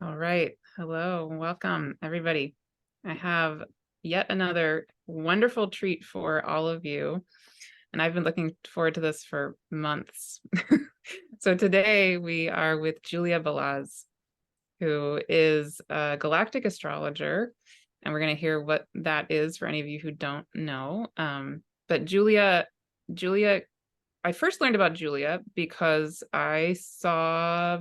All right. Hello. Welcome, everybody. I have yet another wonderful treat for all of you. And I've been looking forward to this for months. So today we are with Julia Balazs, who is a galactic astrologer. And we're going to hear what that is for any of you who don't know. But Julia, I first learned about Julia because I saw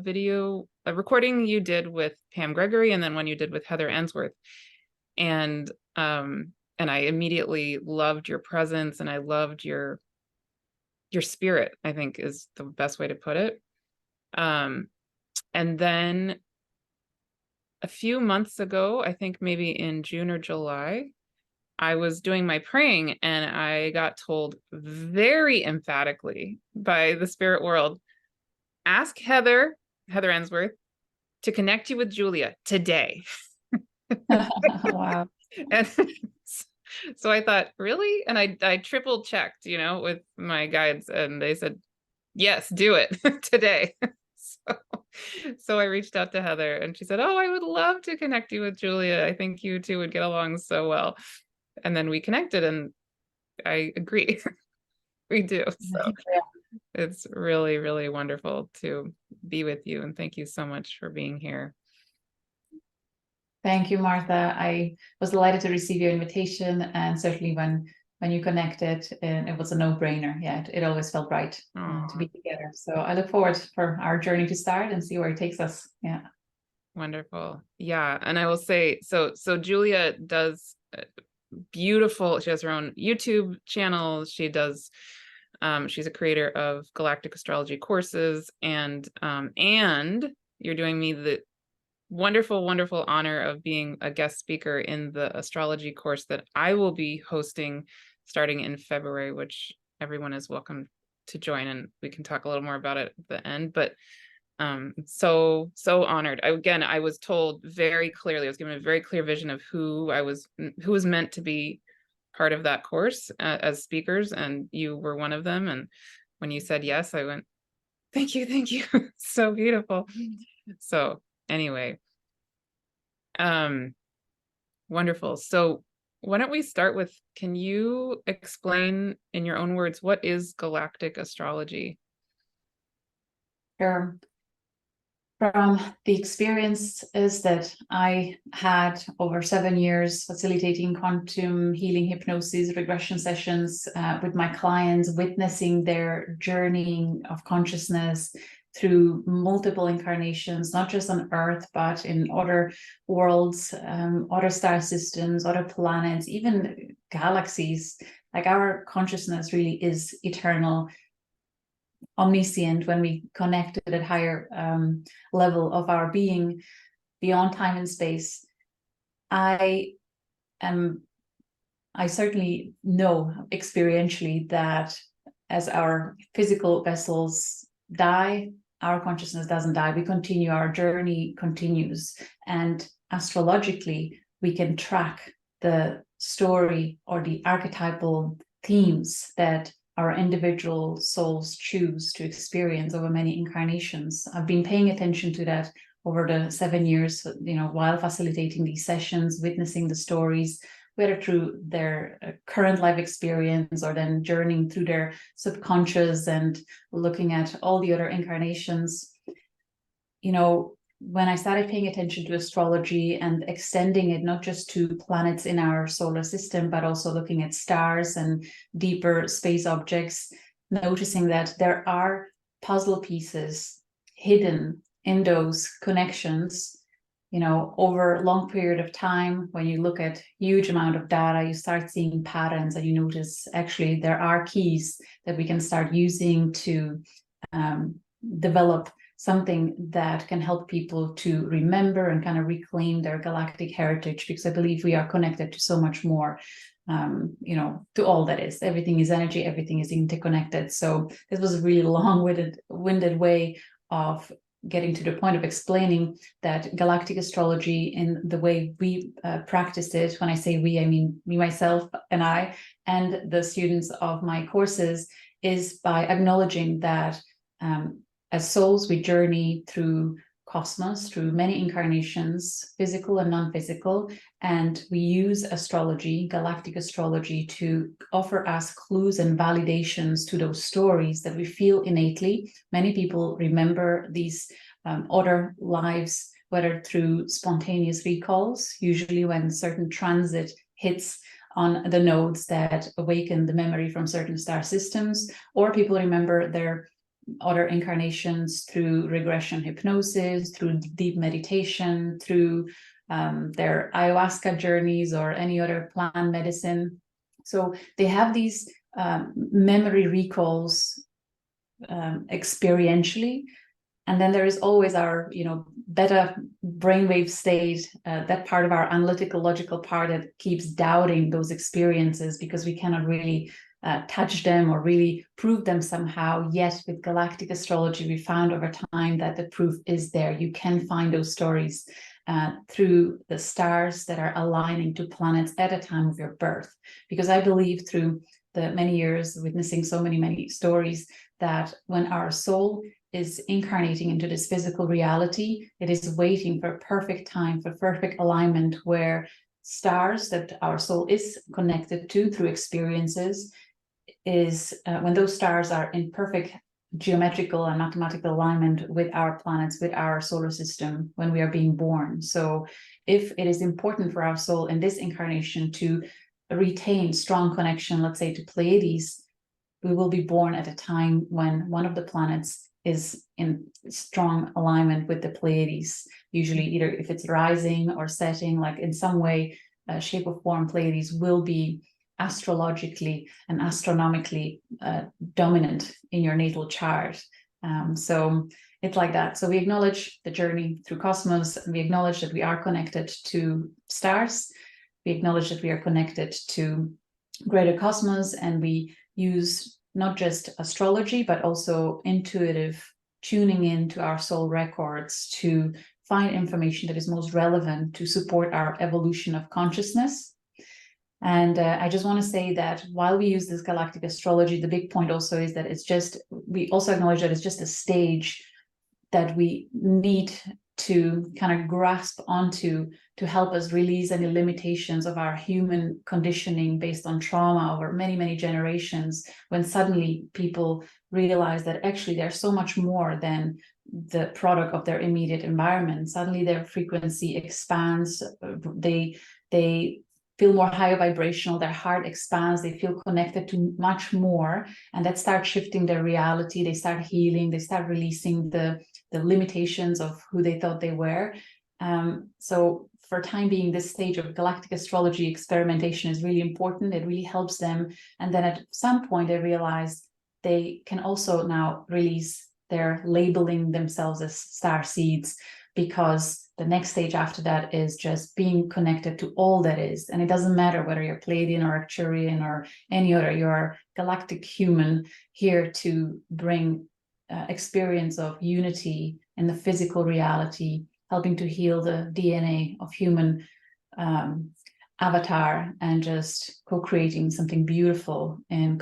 a recording you did with Pam Gregory, and then one you did with Heather Answorth. And I immediately loved your presence, and I loved your spirit, I think is the best way to put it. And then a few months ago, I think maybe in June or July, I was doing my praying and I got told very emphatically by the spirit world, ask Heather Answorth, to connect you with Julia today. Wow. And so I thought, really? And I triple checked, with my guides, and they said, yes, do it today. So I reached out to Heather and she said, oh, I would love to connect you with Julia. I think you two would get along so well. And then we connected, and I agree. We do. So it's really, really wonderful to be with you. And thank you so much for being here. Thank you, Martha. I was delighted to receive your invitation, and certainly when you connected, it was a no-brainer. Yeah, it always felt right to be together. So I look forward for our journey to start and see where it takes us. Yeah. Wonderful. Yeah. And I will say, so Julia does beautiful, she has her own YouTube channel. She does, she's a creator of galactic astrology courses, and you're doing me the wonderful honor of being a guest speaker in the astrology course that I will be hosting starting in February, which everyone is welcome to join, and we can talk a little more about it at the end. But so honored. I was told very clearly, I was given a very clear vision of who was meant to be part of that course as speakers, and you were one of them. And when you said yes, I went, thank you. So beautiful. So anyway, wonderful. So why don't we start with, can you explain in your own words, what is galactic astrology? Sure. From the experiences that I had over 7 years facilitating quantum healing hypnosis regression sessions with my clients, witnessing their journey of consciousness through multiple incarnations, not just on Earth, but in other worlds, other star systems, other planets, even galaxies. Like, our consciousness really is eternal, omniscient when we connect to that higher level of our being beyond time and space. I certainly know experientially that as our physical vessels die, our consciousness doesn't die. We continue, our journey continues. And astrologically, we can track the story or the archetypal themes that our individual souls choose to experience over many incarnations. I've been paying attention to that over the 7 years, while facilitating these sessions, witnessing the stories, whether through their current life experience or then journeying through their subconscious and looking at all the other incarnations. When I started paying attention to astrology and extending it not just to planets in our solar system, but also looking at stars and deeper space objects, noticing that there are puzzle pieces hidden in those connections, over a long period of time. When you look at huge amount of data, you start seeing patterns, and you notice actually there are keys that we can start using to develop something that can help people to remember and kind of reclaim their galactic heritage, because I believe we are connected to so much more, to all that is. Everything is energy, everything is interconnected. So this was a really long-winded way of getting to the point of explaining that galactic astrology, in the way we practiced it, when I say we, I mean me, myself, and I, and the students of my courses, is by acknowledging that as souls, we journey through cosmos through many incarnations, physical and non-physical, and we use astrology, galactic astrology, to offer us clues and validations to those stories that we feel innately. Many people remember these other lives, whether through spontaneous recalls, usually when certain transit hits on the nodes that awaken the memory from certain star systems, or people remember their other incarnations through regression hypnosis, through deep meditation, through their ayahuasca journeys or any other plant medicine. So they have these memory recalls experientially. And then there is always our, beta brainwave state, that part of our analytical, logical part that keeps doubting those experiences because we cannot really touch them or really prove them somehow. Yet with galactic astrology, we found over time that the proof is there. You can find those stories through the stars that are aligning to planets at a time of your birth. Because I believe through the many years witnessing so many stories that when our soul is incarnating into this physical reality, it is waiting for perfect time, for perfect alignment, where stars that our soul is connected to through experiences is when those stars are in perfect geometrical and mathematical alignment with our planets, with our solar system when we are being born. So if it is important for our soul in this incarnation to retain strong connection, let's say to Pleiades, we will be born at a time when one of the planets is in strong alignment with the Pleiades, usually either if it's rising or setting, like in some way, shape or form, Pleiades will be astrologically and astronomically dominant in your natal chart. So it's like that. So we acknowledge the journey through cosmos, and we acknowledge that we are connected to stars. We acknowledge that we are connected to greater cosmos, and we use not just astrology, but also intuitive tuning in to our soul records to find information that is most relevant to support our evolution of consciousness. And I just want to say that while we use this galactic astrology, the big point also is that we also acknowledge that it's just a stage that we need to kind of grasp onto to help us release any limitations of our human conditioning based on trauma over many generations, when suddenly people realize that actually they're so much more than the product of their immediate environment. Suddenly their frequency expands, they feel more higher vibrational, their heart expands, they feel connected to much more, and that starts shifting their reality. They start healing, they start releasing the limitations of who they thought they were. So for time being, this stage of galactic astrology experimentation is really important. It really helps them. And then at some point they realize they can also now release their labeling themselves as star seeds, because the next stage after that is just being connected to all that is. And it doesn't matter whether you're Pleiadian or Arcturian or any other, you're galactic human here to bring experience of unity in the physical reality, helping to heal the DNA of human avatar, and just co-creating something beautiful in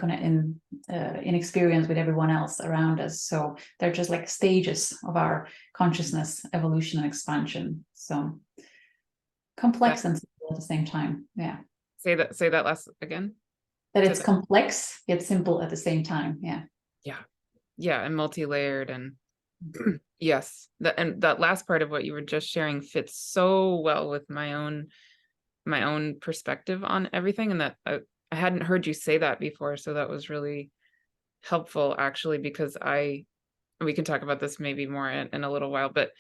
experience with everyone else around us. So they're just like stages of our consciousness evolution and expansion. So complex and simple at the same time. Yeah. Say that last again. That it's complex yet simple at the same time. Yeah. Yeah, and multi-layered, and yes, that last part of what you were just sharing fits so well with my own perspective on everything, and that I hadn't heard you say that before, so that was really helpful actually, because we can talk about this maybe more in a little while, but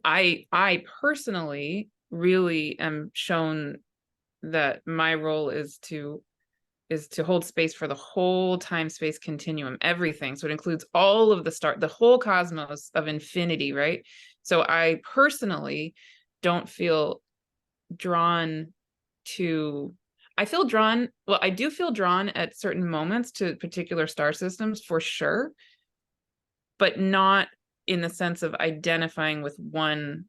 I personally really am shown that my role is to hold space for the whole time-space continuum, everything. So it includes all of the whole cosmos of infinity, right? So I personally don't feel drawn to, I do feel drawn at certain moments to particular star systems for sure, but not in the sense of identifying with one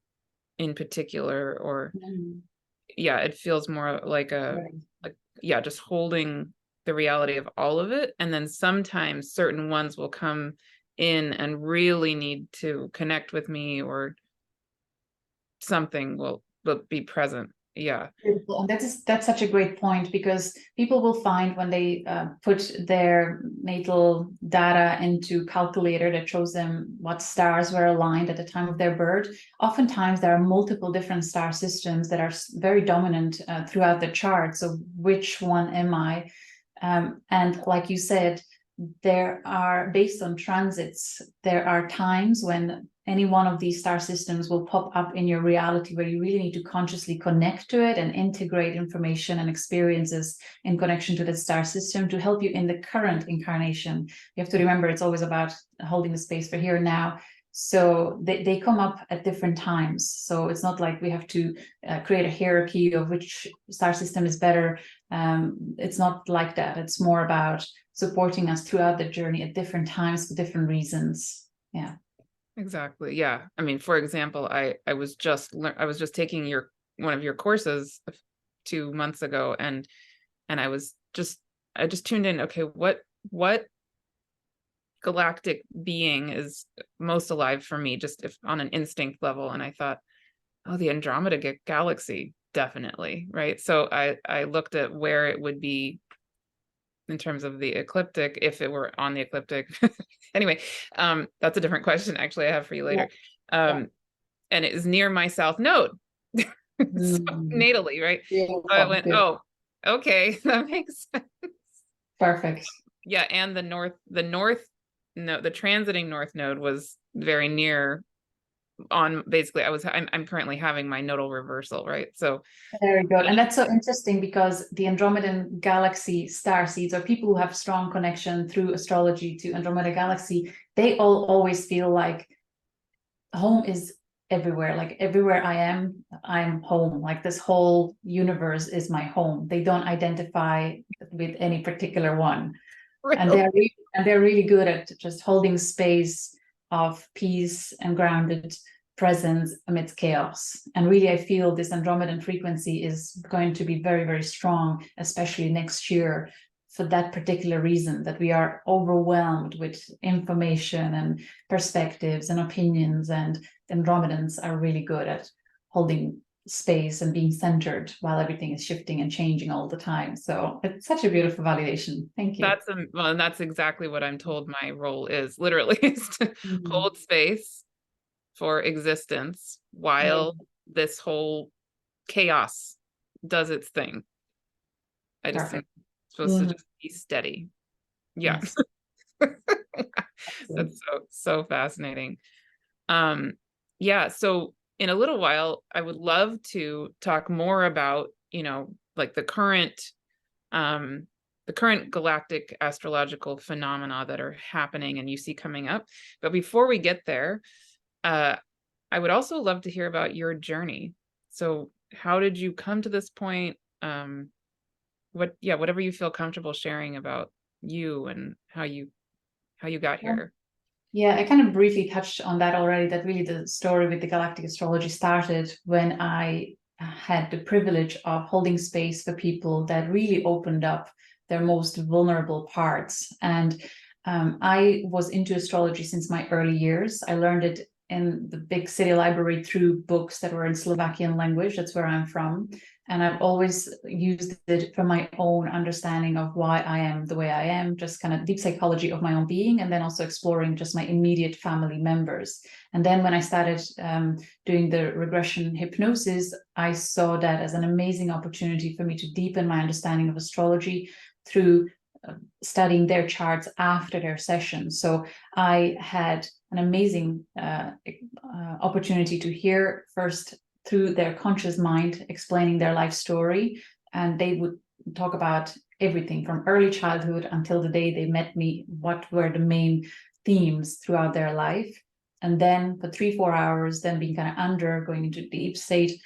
in particular, or yeah, it feels more like just holding the reality of all of it. And then sometimes certain ones will come in and really need to connect with me, or something will be present. Yeah. Beautiful. And that's such a great point, because people will find when they put their natal data into calculator that shows them what stars were aligned at the time of their birth, oftentimes there are multiple different star systems that are very dominant throughout the chart. So which one am I? And like you said, there are, based on transits, there are times when any one of these star systems will pop up in your reality where you really need to consciously connect to it and integrate information and experiences in connection to the star system to help you in the current incarnation. You have to remember, it's always about holding the space for here and now. So they come up at different times. So it's not like we have to create a hierarchy of which star system is better. It's not like that. It's more about supporting us throughout the journey at different times for different reasons. Yeah. Exactly. Yeah. I mean, for example, I was just taking one of your courses 2 months ago, and I just tuned in. Okay, what galactic being is most alive for me, just if on an instinct level? And I thought, oh, the Andromeda galaxy, definitely, right? So I looked at where it would be in terms of the ecliptic, if it were on the ecliptic. Anyway, that's a different question actually I have for you later. Yeah. And it is near my south node. So natally, right? So I went, oh, okay, that makes sense. Perfect. Yeah, and the transiting north node was very near on, basically I'm currently having my nodal reversal, right? So very good. And that's so interesting, because the Andromedan galaxy star seeds, or people who have strong connection through astrology to Andromeda galaxy, they all always feel like home is everywhere. Like everywhere I am, I'm home. Like this whole universe is my home. They don't identify with any particular one. And they're really good at just holding space of peace and grounded presence amidst chaos. And really, I feel this Andromedan frequency is going to be very, very strong, especially next year, for that particular reason, that we are overwhelmed with information and perspectives and opinions, and Andromedans are really good at holding space and being centered while everything is shifting and changing all the time. So it's such a beautiful validation. Thank you. And that's exactly what I'm told my role is, literally, is to hold space for existence while this whole chaos does its thing. I just think it's supposed to just be steady. Yeah. Yes. That's so fascinating. Yeah, so in a little while, I would love to talk more about, like the current galactic astrological phenomena that are happening and you see coming up. But before we get there, I would also love to hear about your journey. So how did you come to this point? Whatever you feel comfortable sharing about you and how you got here. Yeah, I kind of briefly touched on that already, that really the story with the galactic astrology started when I had the privilege of holding space for people that really opened up their most vulnerable parts. And I was into astrology since my early years. I learned it in the big city library through books that were in Slovakian language. That's where I'm from. And I've always used it for my own understanding of why I am the way I am, just kind of deep psychology of my own being, and then also exploring just my immediate family members. And then when I started doing the regression hypnosis, I saw that as an amazing opportunity for me to deepen my understanding of astrology through studying their charts after their sessions. So I had an amazing opportunity to hear first through their conscious mind explaining their life story, and they would talk about everything from early childhood until the day they met me, what were the main themes throughout their life. And then for 3-4 hours, then being kind of going into deep state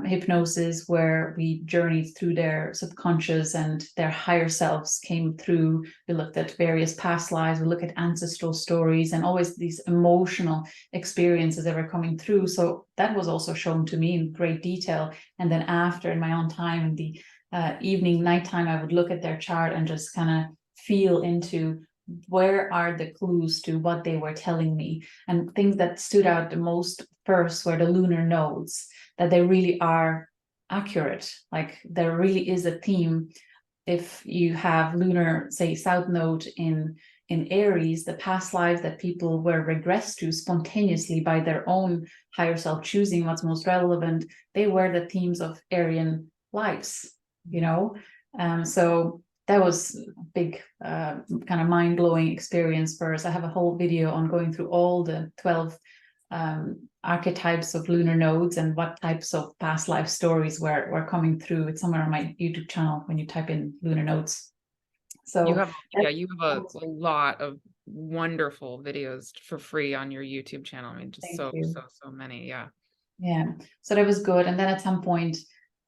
hypnosis, where we journeyed through their subconscious and their higher selves came through. We looked at various past lives, we look at ancestral stories, and always these emotional experiences that were coming through. So that was also shown to me in great detail. And then after, in my own time, in the nighttime, I would look at their chart and just kind of feel into where are the clues to what they were telling me? And things that stood out the most first were the lunar nodes, that they really are accurate. Like there really is a theme. If you have lunar, say, south node in Aries, the past lives that people were regressed to spontaneously by their own higher self choosing what's most relevant, they were the themes of Aryan lives, you know. So that was a big kind of mind-blowing experience for us. I have a whole video on going through all the 12 archetypes of lunar nodes and what types of past life stories were coming through. It's somewhere on my YouTube channel when you type in lunar nodes. So you have a lot of wonderful videos for free on your YouTube channel. I mean, just so many. Yeah, so that was good. And then at some point,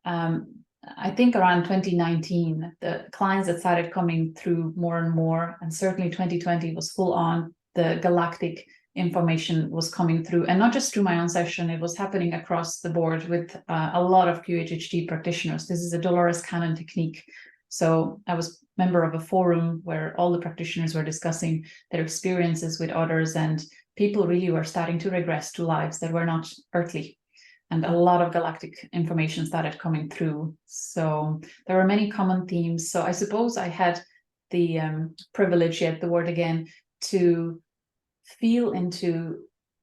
I think around 2019, the clients that started coming through more and more, and certainly 2020 was full on. The galactic information was coming through, and not just through my own session, it was happening across the board with a lot of QHHT practitioners. This is a Dolores Cannon technique. So I was member of a forum where all the practitioners were discussing their experiences with others, and people really were starting to regress to lives that were not earthly. And a lot of galactic information started coming through. So there were many common themes. So I suppose I had the privilege, yet the word again, to feel into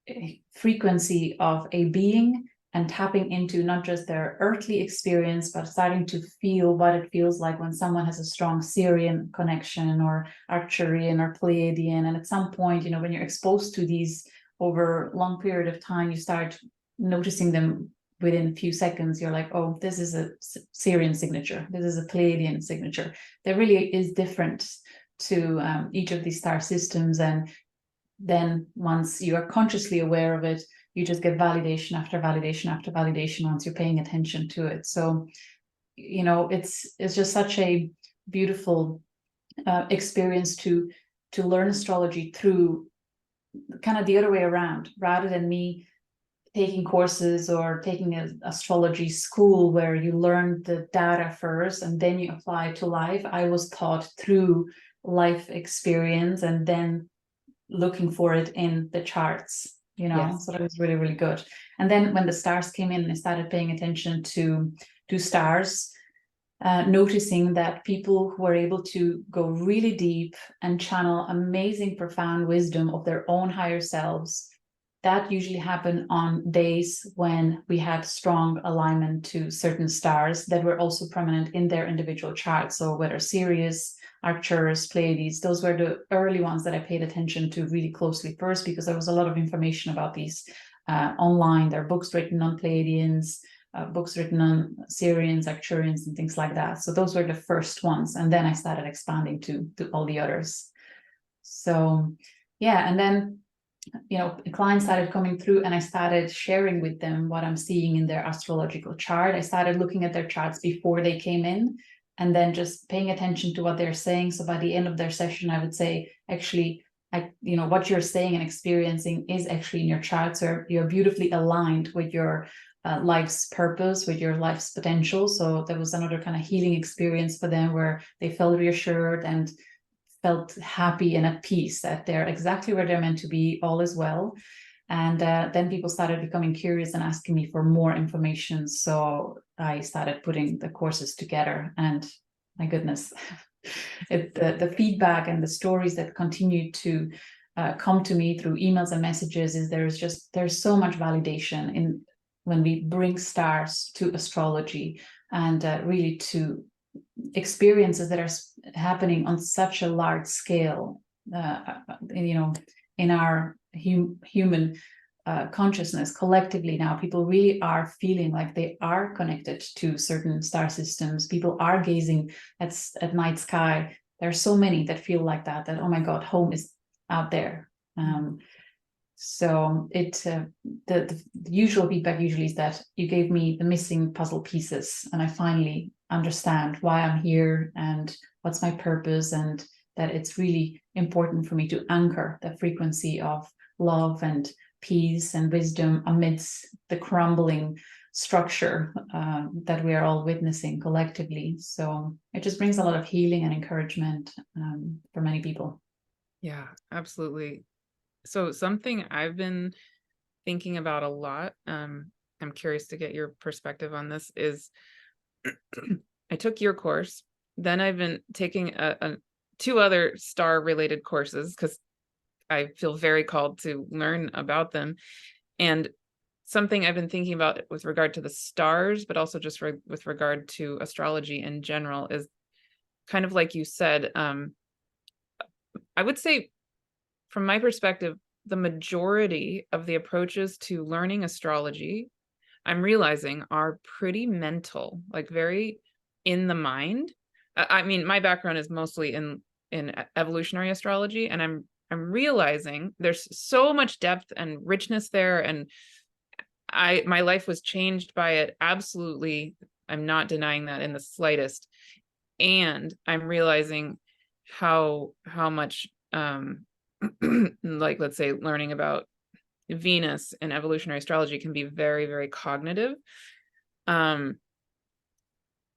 a frequency of a being and tapping into not just their earthly experience, but starting to feel what it feels like when someone has a strong Sirian connection or Arcturian or Pleiadian. And at some point, you know, when you're exposed to these over a long period of time, you start noticing them within a few seconds. You're like, oh, this is a Sirian signature. This is a Pleiadian signature. There really is different to each of these star systems. And then once you are consciously aware of it, you just get validation after validation after validation once you're paying attention to it. So, you know, it's just such a beautiful experience to learn astrology through kind of the other way around, rather than me taking courses or taking an astrology school where you learn the data first and then you apply it to life. I was taught through life experience and then looking for it in the charts, you know. Yes. So that was really, really good. And then when the stars came in and I started paying attention to stars, noticing that people who are able to go really deep and channel amazing, profound wisdom of their own higher selves, that usually happened on days when we had strong alignment to certain stars that were also prominent in their individual charts. So whether Sirius, Arcturus, Pleiades, those were the early ones that I paid attention to really closely first, because there was a lot of information about these online. There are books written on Pleiadians, books written on Sirians, Arcturians, and things like that. So those were the first ones. And then I started expanding to all the others. So yeah, and then, you know, clients started coming through and I started sharing with them what I'm seeing in their astrological chart. I started looking at their charts before they came in and then just paying attention to what they're saying. So by the end of their session, I would say, actually, you know, what you're saying and experiencing is actually in your chart. So you're beautifully aligned with your life's purpose, with your life's potential. So there was another kind of healing experience for them where they felt reassured and felt happy and at peace that they're exactly where they're meant to be, all is well. And then people started becoming curious and asking me for more information. So I started putting the courses together, and my goodness, the feedback and the stories that continue to come to me through emails and messages is there's so much validation in when we bring stars to astrology and really to experiences that are happening on such a large scale, you know, in our human consciousness collectively. Now people really are feeling like they are connected to certain star systems. People are gazing at night sky. There are so many that feel like that oh my God, home is out there. So the usual feedback usually is that you gave me the missing puzzle pieces and I finally understand why I'm here and what's my purpose, and that it's really important for me to anchor the frequency of love and peace and wisdom amidst the crumbling structure that we are all witnessing collectively. So it just brings a lot of healing and encouragement for many people. Yeah, absolutely. So something I've been thinking about a lot, I'm curious to get your perspective on this, is I took your course, then I've been taking two other star related courses because I feel very called to learn about them. And something I've been thinking about with regard to the stars, but also just with regard to astrology in general, is kind of like you said. I would say, from my perspective, the majority of the approaches to learning astrology, I'm realizing, are pretty mental, like very in the mind. I mean, my background is mostly in evolutionary astrology, and I'm realizing there's so much depth and richness there, and my life was changed by it. Absolutely, I'm not denying that in the slightest. And I'm realizing how much like, let's say, learning about Venus and evolutionary astrology can be very, very cognitive. Um,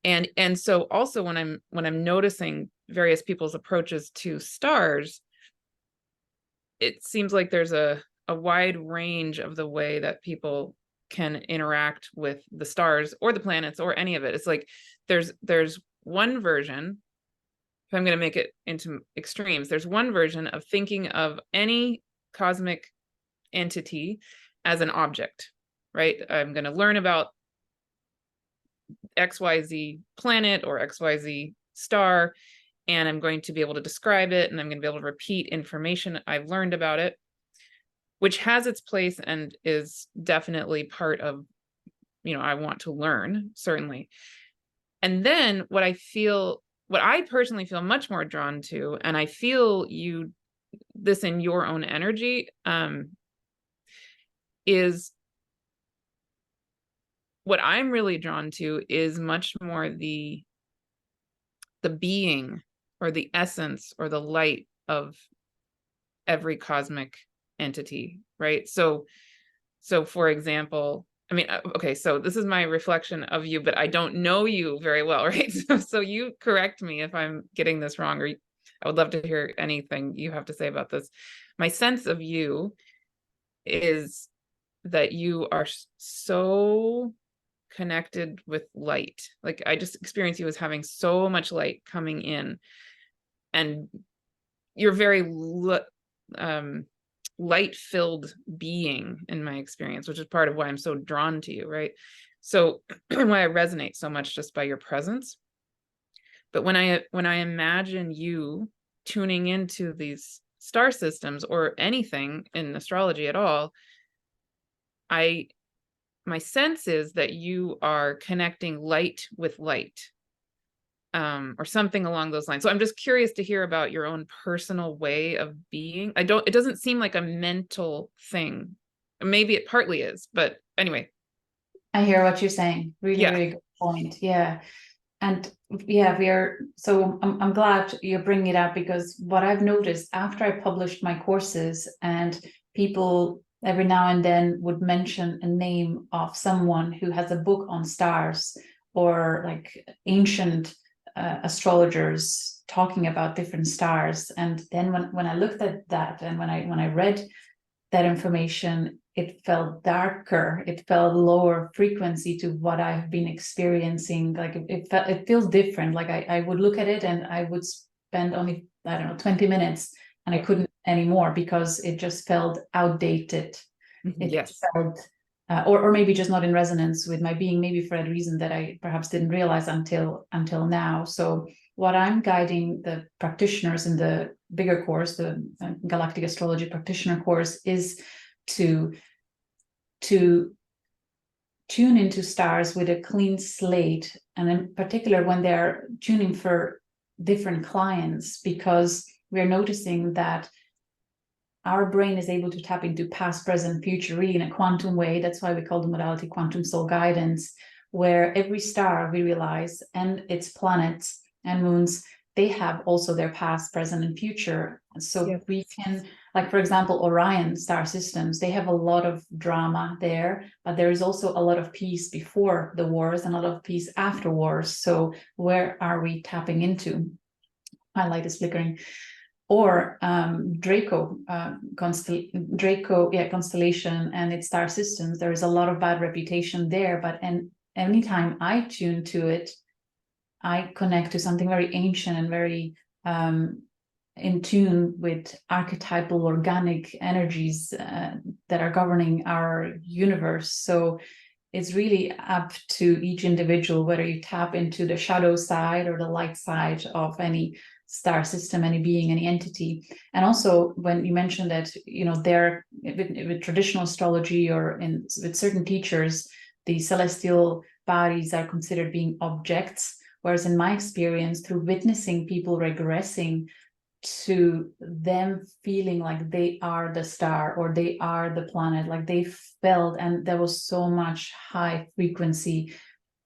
and so also when I'm noticing various people's approaches to stars, it seems like there's a wide range of the way that people can interact with the stars or the planets or any of it. It's like there's one version, if I'm going to make it into extremes, there's one version of thinking of any cosmic entity as an object, right? I'm going to learn about XYZ planet or XYZ star, and I'm going to be able to describe it, and I'm going to be able to repeat information I've learned about it, which has its place and is definitely part of, I want to learn, certainly. And then what I personally feel much more drawn to, and I feel this in your own energy, is what I'm really drawn to is much more the being or the essence or the light of every cosmic entity, right? So for example, I mean, okay, so this is my reflection of you, but I don't know you very well, right? So you correct me if I'm getting this wrong, or I would love to hear anything you have to say about this. My sense of you is that you are so connected with light. Like, I just experience you as having so much light coming in, and you're very light-filled being in my experience, which is part of why I'm so drawn to you, right? So why I resonate so much just by your presence. But when I imagine you tuning into these star systems or anything in astrology at all, my sense is that you are connecting light with light, or something along those lines. So I'm just curious to hear about your own personal way of being. It doesn't seem like a mental thing. Maybe it partly is, but anyway. I hear what you're saying. Really, Yeah. really good point. Yeah. And yeah, I'm glad you're bringing it up, because what I've noticed after I published my courses, and people every now and then would mention a name of someone who has a book on stars, or like ancient astrologers talking about different stars. And then when I looked at that, and when I read that information, it felt darker, it felt lower frequency to what I've been experiencing. Like it feels different. Like I would look at it and I would spend only, I don't know, 20 minutes, and I couldn't anymore, because it just felt outdated. It Yes. felt or maybe just not in resonance with my being, maybe for a reason that I perhaps didn't realize until now. So what I'm guiding the practitioners in the bigger course, the Galactic Astrology Practitioner course, is to tune into stars with a clean slate, and in particular when they're tuning for different clients, because we're noticing that our brain is able to tap into past, present, future really in a quantum way. That's why we call the modality quantum soul guidance, where every star, we realize, and its planets and moons, they have also their past, present, and future. So Yes. we can, like, for example, Orion star systems, they have a lot of drama there, but there is also a lot of peace before the wars and a lot of peace after wars. So where are we tapping into? My light is flickering. or Draco constellation and its star systems. There is a lot of bad reputation there, but anytime I tune to it, I connect to something very ancient and very in tune with archetypal organic energies that are governing our universe. So it's really up to each individual whether you tap into the shadow side or the light side of any star system, any being, any entity. And also when you mentioned that, there with traditional astrology or with certain teachers, the celestial bodies are considered being objects, whereas in my experience, through witnessing people regressing to them feeling like they are the star or they are the planet, like they felt, and there was so much high frequency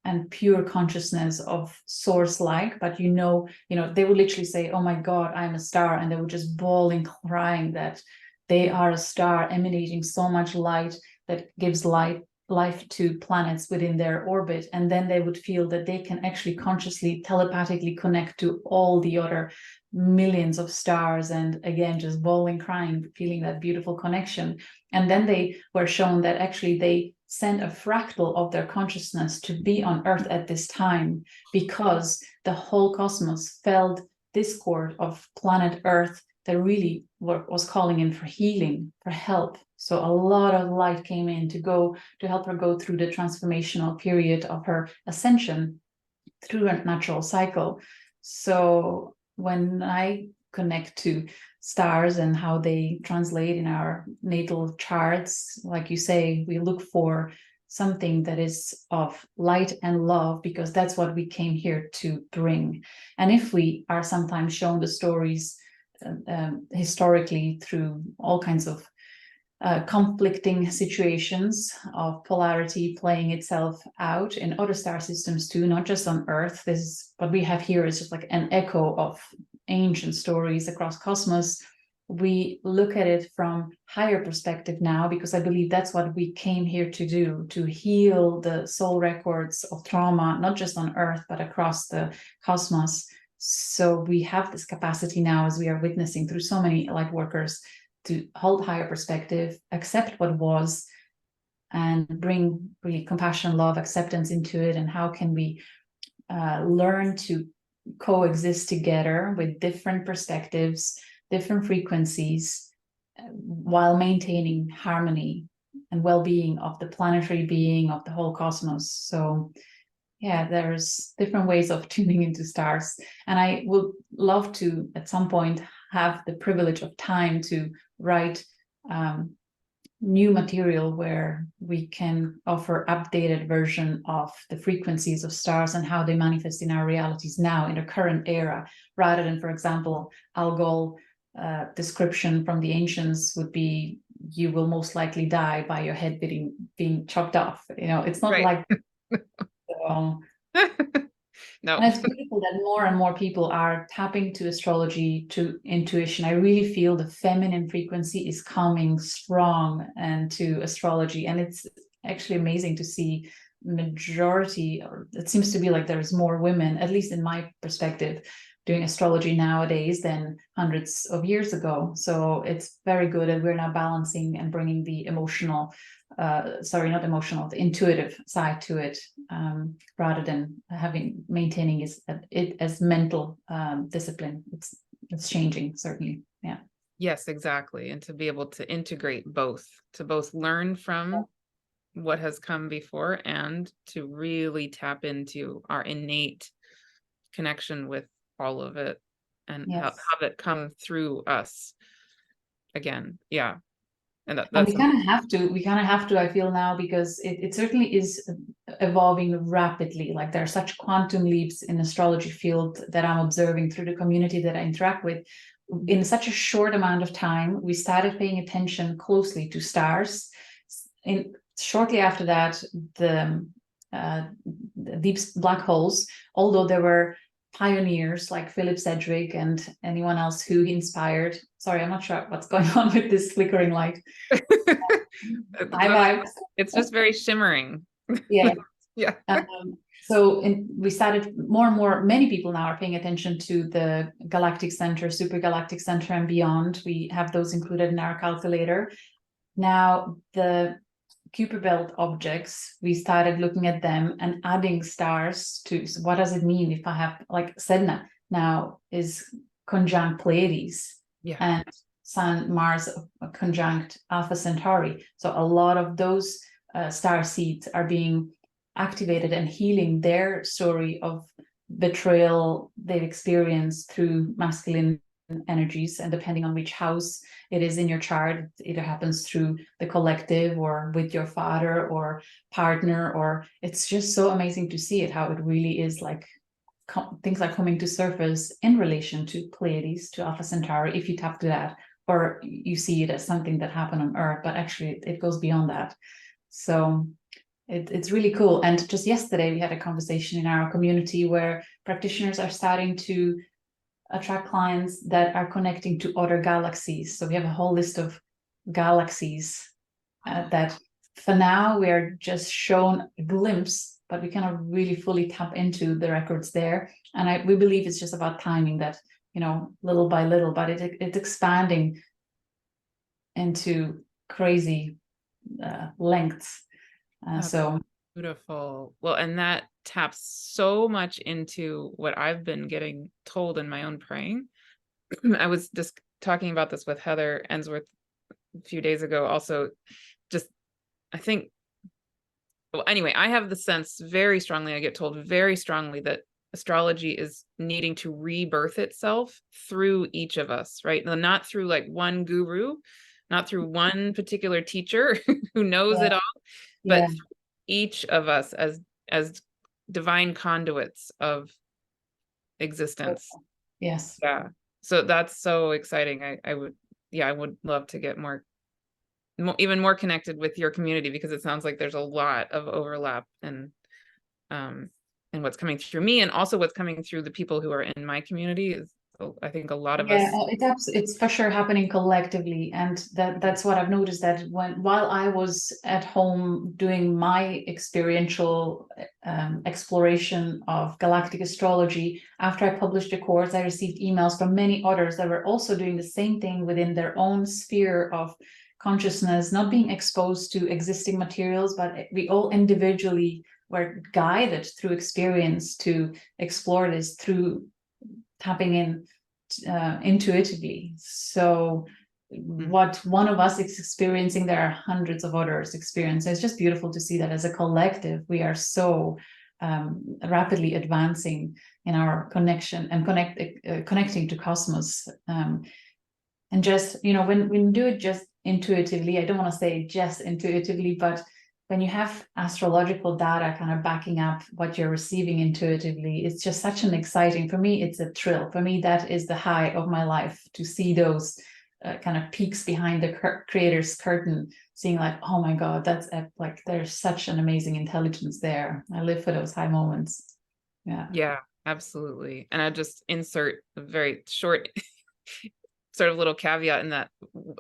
and pure consciousness of source like, but they would literally say, oh my God, I'm a star. And they would just bawling, crying that they are a star emanating so much light that gives life to planets within their orbit. And then they would feel that they can actually consciously, telepathically connect to all the other millions of stars, and again just bawling, crying, feeling that beautiful connection. And then they were shown that actually they sent a fractal of their consciousness to be on Earth at this time, because the whole cosmos felt discord of planet Earth that really was calling in for healing, for help. So a lot of light came in to help her go through the transformational period of her ascension through a natural cycle. So when I connect to stars and how they translate in our natal charts, like you say, we look for something that is of light and love, because that's what we came here to bring. And if we are sometimes shown the stories historically through all kinds of conflicting situations of polarity playing itself out in other star systems too, not just on Earth. This is what we have here is just like an echo of ancient stories across cosmos. We look at it from higher perspective now, because I believe that's what we came here to do, to heal the soul records of trauma, not just on Earth, but across the cosmos. So we have this capacity now, as we are witnessing through so many light workers, to hold higher perspective, accept what was, and bring really compassion, love, acceptance into it. And how can we learn to coexist together with different perspectives, different frequencies, while maintaining harmony and well-being of the planetary being of the whole cosmos. So yeah, there's different ways of tuning into stars. And I would love to, at some point, have the privilege of time to write new material where we can offer updated version of the frequencies of stars and how they manifest in our realities now in the current era, rather than, for example, Algol description from the ancients would be, you will most likely die by your head being chopped off. It's not Right. like No. And it's beautiful that more and more people are tapping to astrology, to intuition. I really feel the feminine frequency is coming strong and to astrology. And it's actually amazing to see majority, or it seems to be like there's more women, at least in my perspective, doing astrology nowadays than hundreds of years ago. So it's very good. And we're now balancing and bringing the the intuitive side to it, rather than maintaining it as mental discipline. It's changing, certainly. Yeah. Yes, exactly. And to be able to integrate both, to both learn from what has come before and to really tap into our innate connection with all of it and Yes. have it come through us again. Yeah. And And that's we kind of have to, I feel now, because it certainly is evolving rapidly. Like there are such quantum leaps in astrology field that I'm observing through the community that I interact with. In such a short amount of time, we started paying attention closely to stars. Shortly after that, the deep black holes, although there were pioneers like Philip Sedgwick and anyone else who inspired. Sorry, I'm not sure what's going on with this flickering light. It's just very shimmering. Yeah. Yeah. we started more and more, many people now are paying attention to the galactic center, super galactic center and beyond. We have those included in our calculator. Now, the Kuiper Belt objects, we started looking at them and adding stars to, so what does it mean if I have, like Sedna now is conjunct Pleiades, and Sun Mars conjunct Alpha Centauri. So a lot of those star seeds are being activated and healing their story of betrayal they've experienced through masculine energies, and depending on which house it is in your chart, it either happens through the collective or with your father or partner, or it's just so amazing to see it, how it really is like things are coming to surface in relation to Pleiades, to Alpha Centauri, if you tap to that, or you see it as something that happened on Earth, but actually it goes beyond that. So it's really cool. And just yesterday we had a conversation in our community where practitioners are starting to attract clients that are connecting to other galaxies. So we have a whole list of galaxies that for now we're just shown a glimpse, but we cannot really fully tap into the records there. And we believe it's just about timing that, you know, little by little, but it's expanding into crazy lengths. So beautiful. Well, and that taps so much into what I've been getting told in my own praying. I was just talking about this with Heather Ensworth a few days ago. Also, just, I think, well, anyway, I have the sense very strongly, I get told very strongly that astrology is needing to rebirth itself through each of us, right? Not through like one guru, not through one particular teacher who knows it all, but each of us as divine conduits of existence. Yes. Yeah. So that's so exciting. I would love to get even more connected with your community, because it sounds like there's a lot of overlap and what's coming through me, and also what's coming through the people who are in my community is, I think a lot of us. It's for sure happening collectively, and that's what I've noticed, that while I was at home doing my experiential exploration of galactic astrology, after I published the course, I received emails from many others that were also doing the same thing within their own sphere of consciousness, not being exposed to existing materials, but we all individually were guided through experience to explore this through tapping in intuitively. So what one of us is experiencing, there are hundreds of others experiencing. It's just beautiful to see that as a collective we are so rapidly advancing in our connection and connecting to cosmos. And just, you know, when we do it just intuitively, I don't want to say just intuitively, but when you have astrological data kind of backing up what you're receiving intuitively, it's just such an exciting, for me, it's a thrill. For me, that is the high of my life, to see those kind of peaks behind the creator's curtain, seeing like, oh my God, that's like, there's such an amazing intelligence there. I live for those high moments. Yeah, absolutely. And I just insert a very short sort of little caveat in that.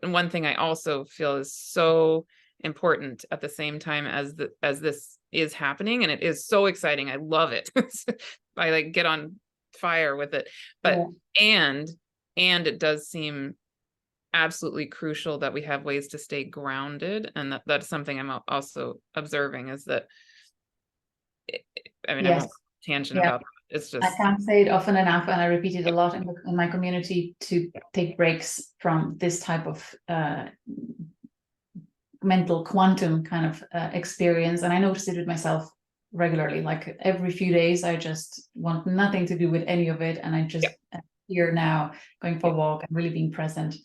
One thing I also feel is so important at the same time as this is happening, and it is so exciting. I love it. I like get on fire with it, but and it does seem absolutely crucial that we have ways to stay grounded, and that's something I'm also observing, is that I won't tangent about that. It's just, I can't say it often enough, and I repeat it a lot in my community, to take breaks from this type of mental quantum kind of experience. And I notice it with myself regularly, like every few days I just want nothing to do with any of it, and I just here now, going for a walk and really being present.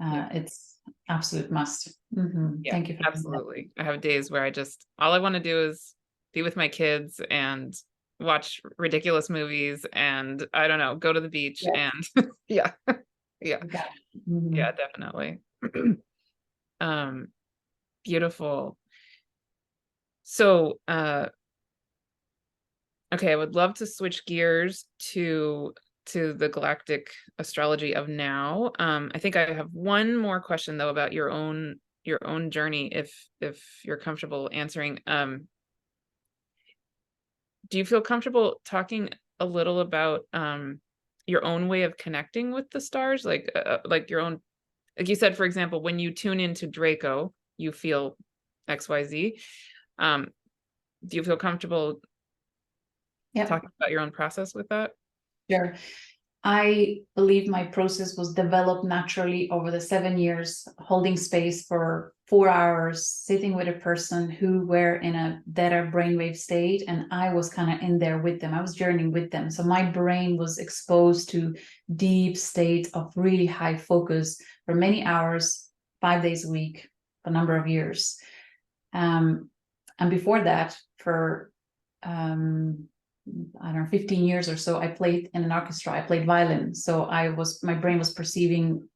It's absolute must. Thank you for absolutely. I have days where all I want to do is be with my kids and watch ridiculous movies, and I don't know, go to the beach, and definitely. Beautiful. So okay, I would love to switch gears to the galactic astrology of now. I think I have one more question though about your own journey, if you're comfortable answering. do you feel comfortable talking a little about your own way of connecting with the stars, like your own, like you said, for example, when you tune into Draco, you feel XYZ. Do you feel comfortable Yeah, talking about your own process with that? sure. I believe my process was developed naturally over the 7 years, holding space for 4 hours, sitting with a person who were in a theta brainwave state, and I was kind of in there with them. I was journeying with them. So my brain was exposed to deep state of really high focus for many hours, 5 days a week, a number of years. And before that, for I don't know, 15 years or so, I played in an orchestra. I played violin. So my brain was perceiving,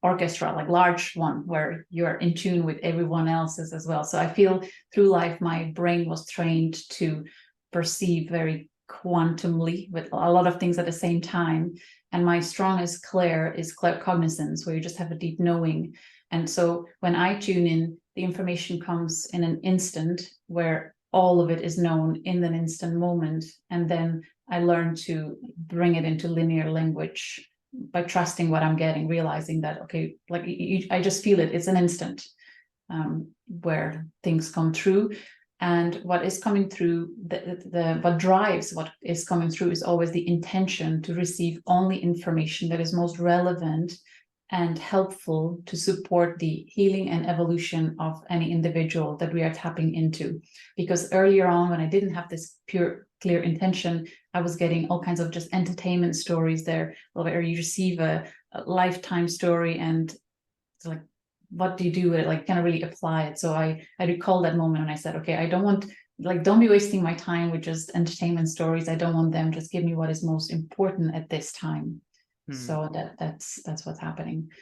orchestra, like large one, where you're in tune with everyone else's as well. So I feel through life, my brain was trained to perceive very quantumly with a lot of things at the same time. And my strongest clair is claircognizance, where you just have a deep knowing. And so when I tune in, the information comes in an instant where all of it is known in an instant moment. And then I learn to bring it into linear language by trusting what I'm getting, realizing that, okay, like I just feel it, it's an instant where things come through. And what is coming through, what drives what is coming through is always the intention to receive only information that is most relevant and helpful to support the healing and evolution of any individual that we are tapping into. Because earlier on, when I didn't have this pure, clear intention, I was getting all kinds of just entertainment stories there, where you receive a lifetime story and it's like, what do you do with it? Like, kind of really apply it. So I recall that moment when I said, okay, I don't want, like, don't be wasting my time with just entertainment stories. I don't want them. Just give me what is most important at this time. So that's what's happening.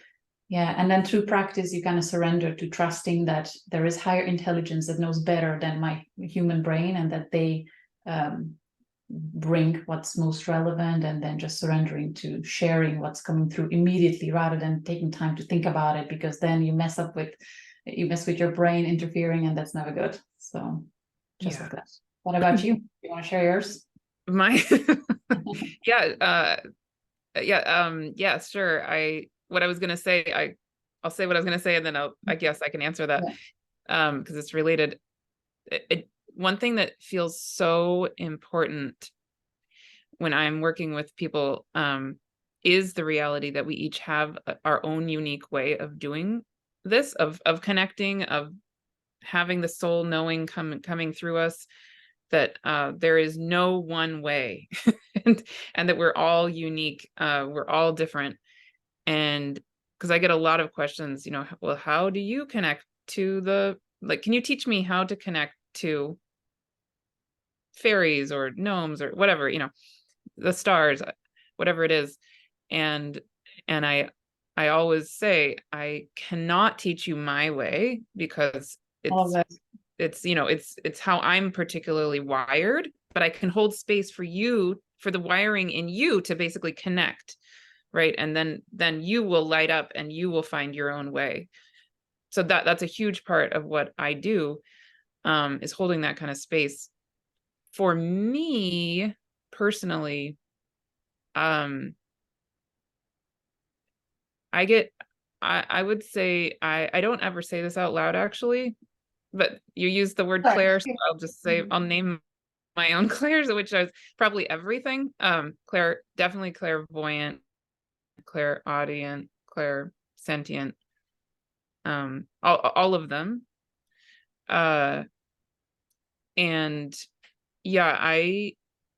Yeah. And then through practice, you kind of surrender to trusting that there is higher intelligence that knows better than my human brain, and that they bring what's most relevant, and then just surrendering to sharing what's coming through immediately rather than taking time to think about it, because then you mess with your brain interfering, and that's never good. So just like that. What about you? You want to share yours? My yeah, sure. What I was gonna say, I'll say what I was gonna say, and then I guess I can answer that. Because it's related. One thing that feels so important when I'm working with people is the reality that we each have our own unique way of doing this, of connecting, of having the soul knowing coming through us, that there is no one way, and that we're all unique, we're all different. And because I get a lot of questions, well, how do you connect to can you teach me how to connect to fairies or gnomes or whatever, the stars, whatever it is. And I always say, I cannot teach you my way, because it's how I'm particularly wired, but I can hold space for you, for the wiring in you to basically connect, right? And then you will light up and you will find your own way. So that's a huge part of what I do, is holding that kind of space. For me personally, I would say, I don't ever say this out loud actually, but you use the word clair, so I'll just say, I'll name my own clairs, which is probably everything. Definitely clairvoyant, clairaudient, clairsentient, all of them. And yeah,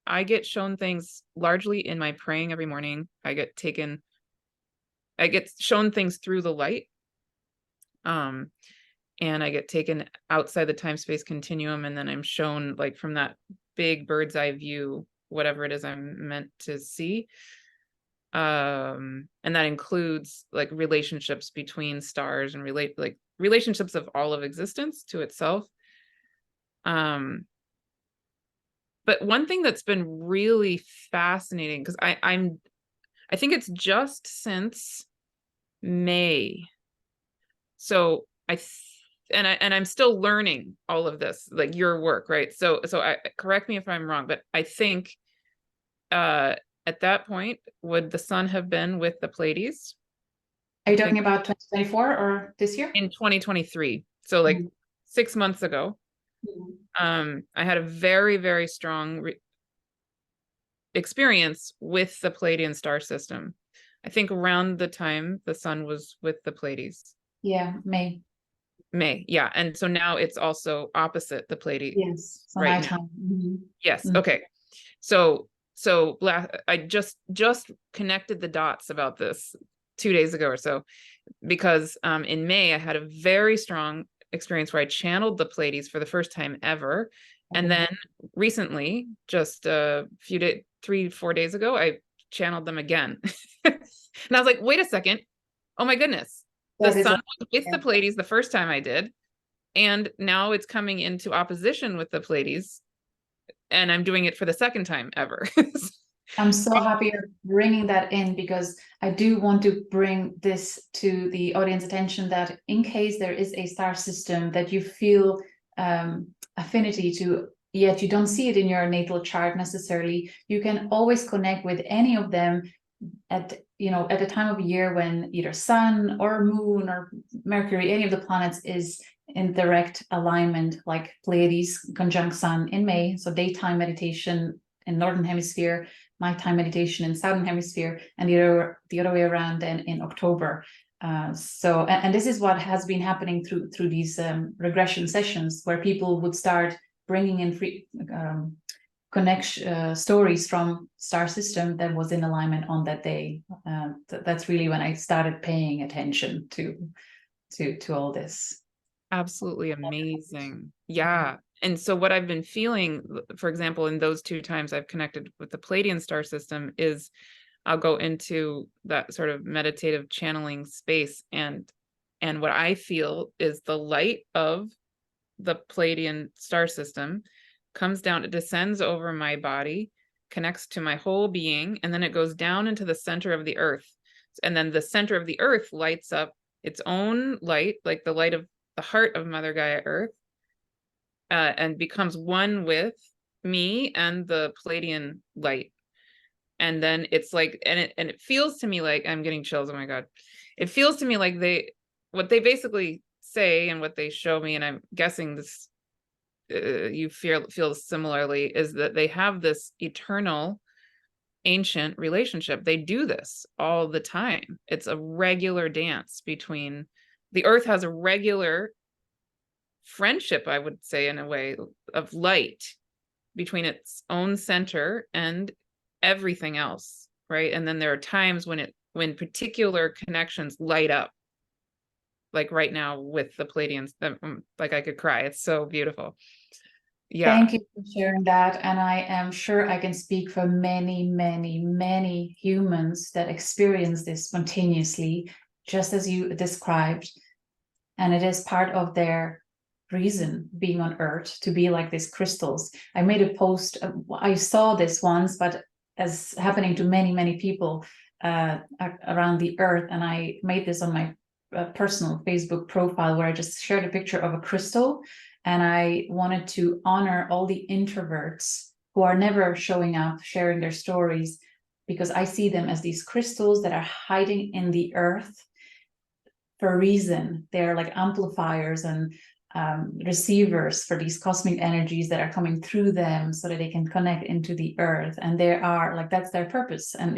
I get shown things largely in my praying every morning. I get shown things through the light. And I get taken outside the time-space continuum, and then I'm shown, like, from that big bird's eye view, whatever it is I'm meant to see. And that includes like relationships between stars and relationships of all of existence to itself. But one thing that's been really fascinating, because I think it's just since May. So I and I'm still learning all of this, like your work, right? So correct me if I'm wrong, but I think at that point, would the sun have been with the Pleiades? Are you talking about 2024 or this year? In 2023. So like Mhm. 6 months ago, Mhm. I had a very, very strong experience with the Pleiadian star system. I think around the time the sun was with the Pleiades. Yeah, May. May, yeah. And so now it's also opposite the Pleiades Yes, so right now. nighttime. Mhm. Yes. Mhm. Okay. I just connected the dots about this 2 days ago or so, because in May I had a very strong experience where I channeled the Pleiades for the first time ever. And Okay. then recently, just a few days, 3-4 days ago, I channeled them again. And I was like, wait a second. Oh my goodness. The That is sun a, was with yeah. the Pleiades the first time I did. And now it's coming into opposition with the Pleiades. And I'm doing it for the second time ever. I'm so happy you're bringing that in, because I do want to bring this to the audience attention, that in case there is a star system that you feel affinity to, yet you don't see it in your natal chart necessarily, you can always connect with any of them at a time of year when either sun or moon or Mercury, any of the planets, is in direct alignment, like Pleiades conjunct sun in May. So daytime meditation in northern hemisphere, nighttime meditation in southern hemisphere, and the other way around in October. And this is what has been happening through these regression sessions, where people would start bringing in free stories from star system that was in alignment on that day. That's really when I started paying attention to all this. Absolutely amazing. Yeah. And so what I've been feeling, for example, in those 2 times I've connected with the Pleiadian star system, is I'll go into that sort of meditative channeling space, and what I feel is the light of the Pleiadian star system comes down, it descends over my body, connects to my whole being, and then it goes down into the center of the earth. And then the center of the earth lights up its own light, like the light of the heart of Mother Gaia Earth, and becomes one with me and the Pleiadian light. And then it's like, and it feels to me like, I'm getting chills. Oh my God. It feels to me like what they basically say and what they show me, and I'm guessing this, you feel similarly, is that they have this eternal ancient relationship. They do this all the time. It's a regular dance between, the earth has a regular friendship, I would say, in a way, of light between its own center and everything else, right? And then there are times when particular connections light up, like right now with the Pleiadians. Like I could cry. It's so beautiful. Yeah. Thank you for sharing that. And I am sure I can speak for many, many, many humans that experience this spontaneously, just as you described. And it is part of their reason being on Earth, to be like these crystals. I made a post, I saw this once, but as happening to many, many people around the Earth. And I made this on my personal Facebook profile, where I just shared a picture of a crystal. And I wanted to honor all the introverts who are never showing up, sharing their stories, because I see them as these crystals that are hiding in the earth for a reason. They're like amplifiers and receivers for these cosmic energies that are coming through them, so that they can connect into the earth. And they are like, that's their purpose. And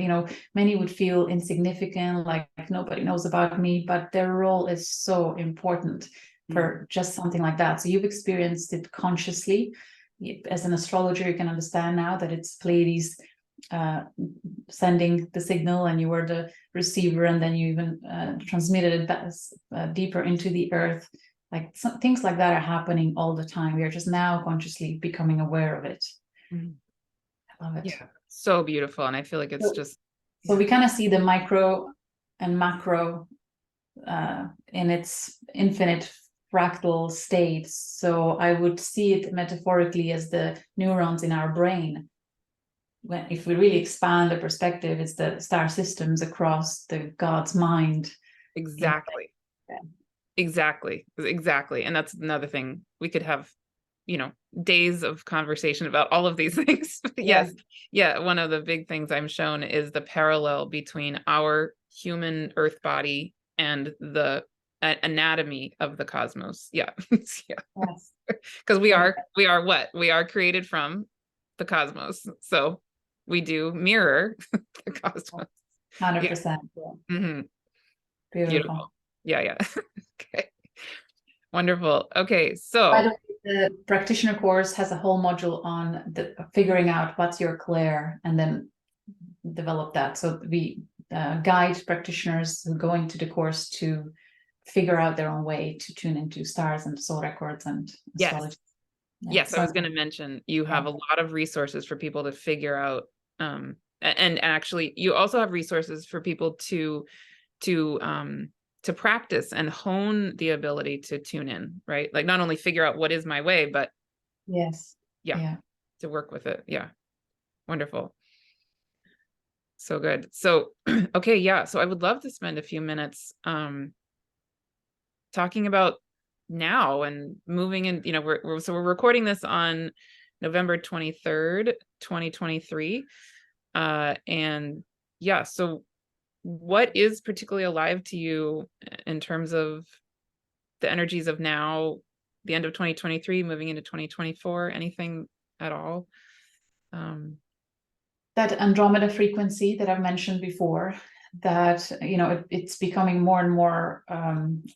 many would feel insignificant, like nobody knows about me, but their role is so important for just something like that. So you've experienced it consciously. As an astrologer, you can understand now that it's Pleiades sending the signal, and you were the receiver, and then you even transmitted it deeper into the earth. Like things like that are happening all the time. We are just now consciously becoming aware of it. Mm. I love it. Yeah, so beautiful. And I feel like it's just, so we kind of see the micro and macro in its infinite fractal state. So I would see it metaphorically as the neurons in our brain. If we really expand the perspective, it's the star systems across the God's mind. exactly. Yeah. Exactly. And that's another thing. We could have, days of conversation about all of these things. Yes. Yeah. One of the big things I'm shown is the parallel between our human earth body and the anatomy of the cosmos. Yeah. Yeah. Yes. Because we are what? We are created from the cosmos. So we do mirror the cosmos. 100%. Yeah. Mm-hmm. Beautiful. Beautiful. Yeah. Okay. Wonderful. Okay, By so the way, the practitioner course has a whole module on figuring out what's your clair and then develop that. So we guide practitioners who go into the course to figure out their own way to tune into stars and soul records and astrology. Yes, I was going to mention you have a lot of resources for people to figure out, and actually you also have resources for people to practice and hone the ability to tune in, right? Like not only figure out what is my way, but to work with it. Yeah. Wonderful. So good. So, okay. Yeah. So I would love to spend a few minutes, talking about now and moving in, we're recording this on November 23rd, 2023. And yeah, so what is particularly alive to you in terms of the energies of now, the end of 2023, moving into 2024, anything at all? That Andromeda frequency that I've mentioned before, that, it's becoming more and more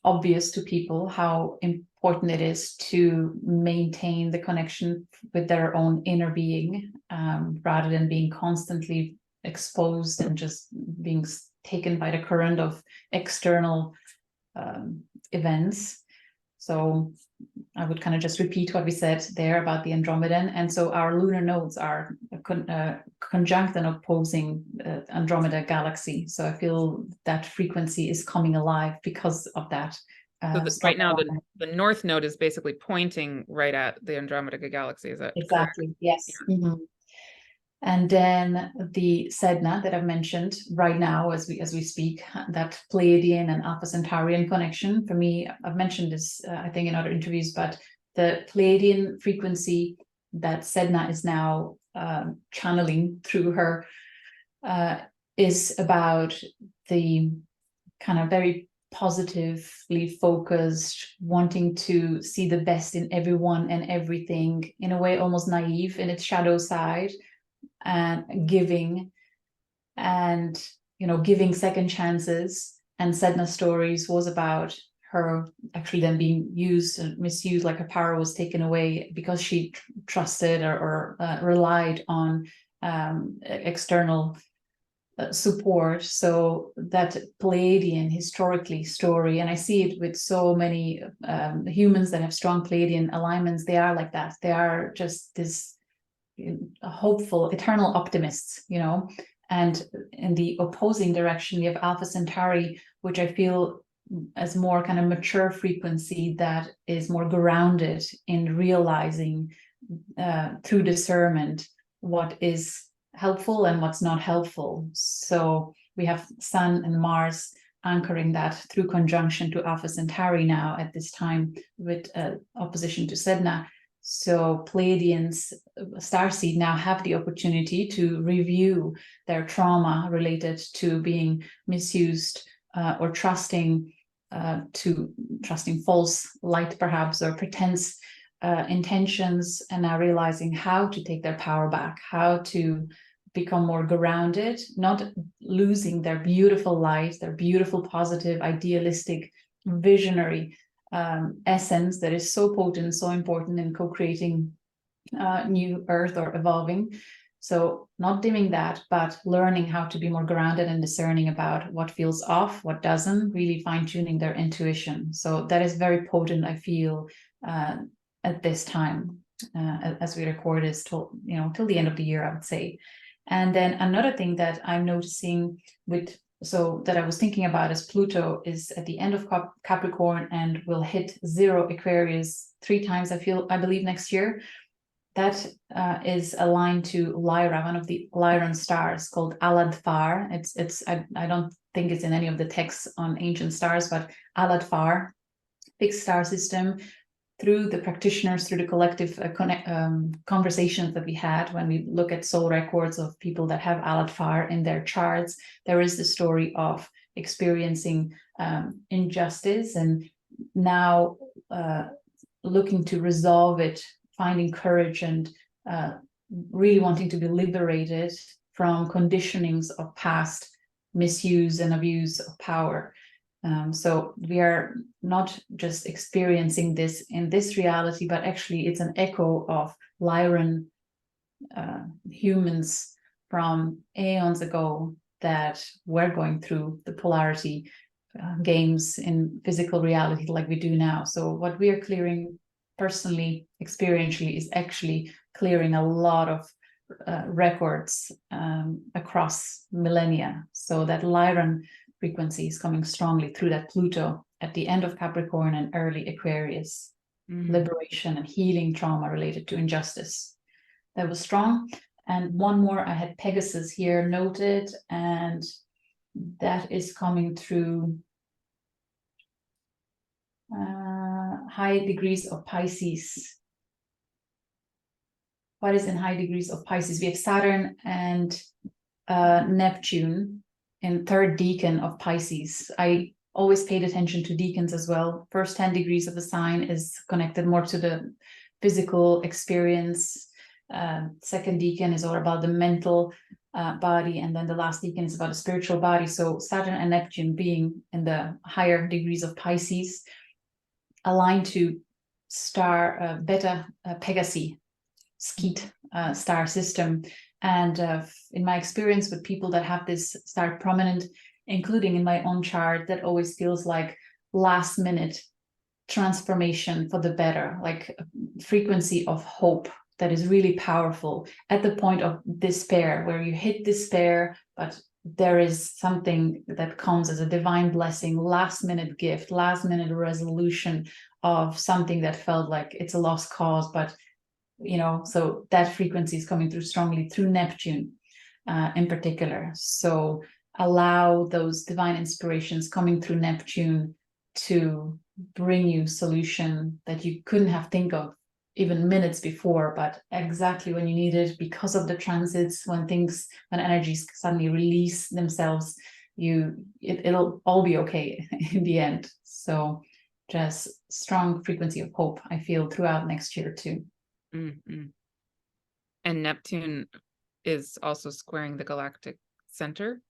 obvious to people how important it is to maintain the connection with their own inner being, rather than being constantly exposed and just being taken by the current of external events. So I would kind of just repeat what we said there about the Andromedan. And so our lunar nodes are conjunct and opposing Andromeda galaxy. So I feel that frequency is coming alive because of that. So right now, the North Node is basically pointing right at the Andromeda galaxy. Is that exactly correct? Yes. Yeah. Mm-hmm. And then the Sedna that I've mentioned right now as we speak, that Pleiadian and Alpha Centaurian connection. For me, I've mentioned this, I think, in other interviews, but the Pleiadian frequency that Sedna is now channeling through her is about the kind of very positively focused, wanting to see the best in everyone and everything, in a way almost naive in its shadow side, and giving second chances. And Sedna Stories was about her actually then being used and misused, like her power was taken away because she trusted or relied on external support. So that Pleiadian historically story, and I see it with so many humans that have strong Pleiadian alignments, they are like that. They are just this hopeful, eternal optimists, and in the opposing direction, we have Alpha Centauri, which I feel as more kind of mature frequency that is more grounded in realizing through discernment what is helpful and what's not helpful. So we have Sun and Mars anchoring that through conjunction to Alpha Centauri now at this time, with opposition to Sedna. So Pleiadians, starseed, now have the opportunity to review their trauma related to being misused or trusting false light, perhaps, or pretense intentions, and now realizing how to take their power back, how to become more grounded, not losing their beautiful light, their beautiful, positive, idealistic, visionary essence that is so potent, so important in co-creating new earth or evolving. So not dimming that, but learning how to be more grounded and discerning about what feels off, what doesn't, really fine-tuning their intuition. So that is very potent, I feel, at this time, as we record is till the end of the year, I would say. And then another thing that I'm noticing that I was thinking about is Pluto is at the end of Capricorn and will hit 0 Aquarius 3 times, I believe, next year. That is aligned to Lyra, one of the Lyran stars called Alad-Far. I don't think it's in any of the texts on ancient stars, but Alad-Far fixed star system, through the practitioners, through the collective conversations that we had, when we look at soul records of people that have Alad Far in their charts, there is the story of experiencing injustice, and now looking to resolve it, finding courage, and really wanting to be liberated from conditionings of past misuse and abuse of power. So we are not just experiencing this in this reality, but actually it's an echo of Lyran humans from aeons ago that were going through the polarity games in physical reality like we do now. So what we are clearing personally, experientially, is actually clearing a lot of records across millennia. So that Lyran frequency is coming strongly through that Pluto at the end of Capricorn and early Aquarius. Liberation and healing trauma related to injustice. That was strong. And one more, I had Pegasus here noted, and that is coming through high degrees of Pisces. What is in high degrees of Pisces? We have Saturn and Neptune in third decan of Pisces. I always paid attention to decans as well. First 10 degrees of the sign is connected more to the physical experience. Second decan is all about the mental body, and then the last decan is about the spiritual body. So Saturn and Neptune being in the higher degrees of Pisces, aligned to star Beta Pegasi, Skeet star system. And in my experience with people that have this star prominent, including in my own chart, that always feels like last minute transformation for the better, like a frequency of hope that is really powerful at the point of despair, where you hit despair, but there is something that comes as a divine blessing, last minute gift, last minute resolution of something that felt like it's a lost cause. But so that frequency is coming through strongly through Neptune in particular. So allow those divine inspirations coming through Neptune to bring you solution that you couldn't have think of even minutes before, but exactly when you need it, because of the transits, when energies suddenly release themselves, it'll all be okay in the end. So just strong frequency of hope, I feel, throughout next year too. Mm-hmm. And Neptune is also squaring the galactic center.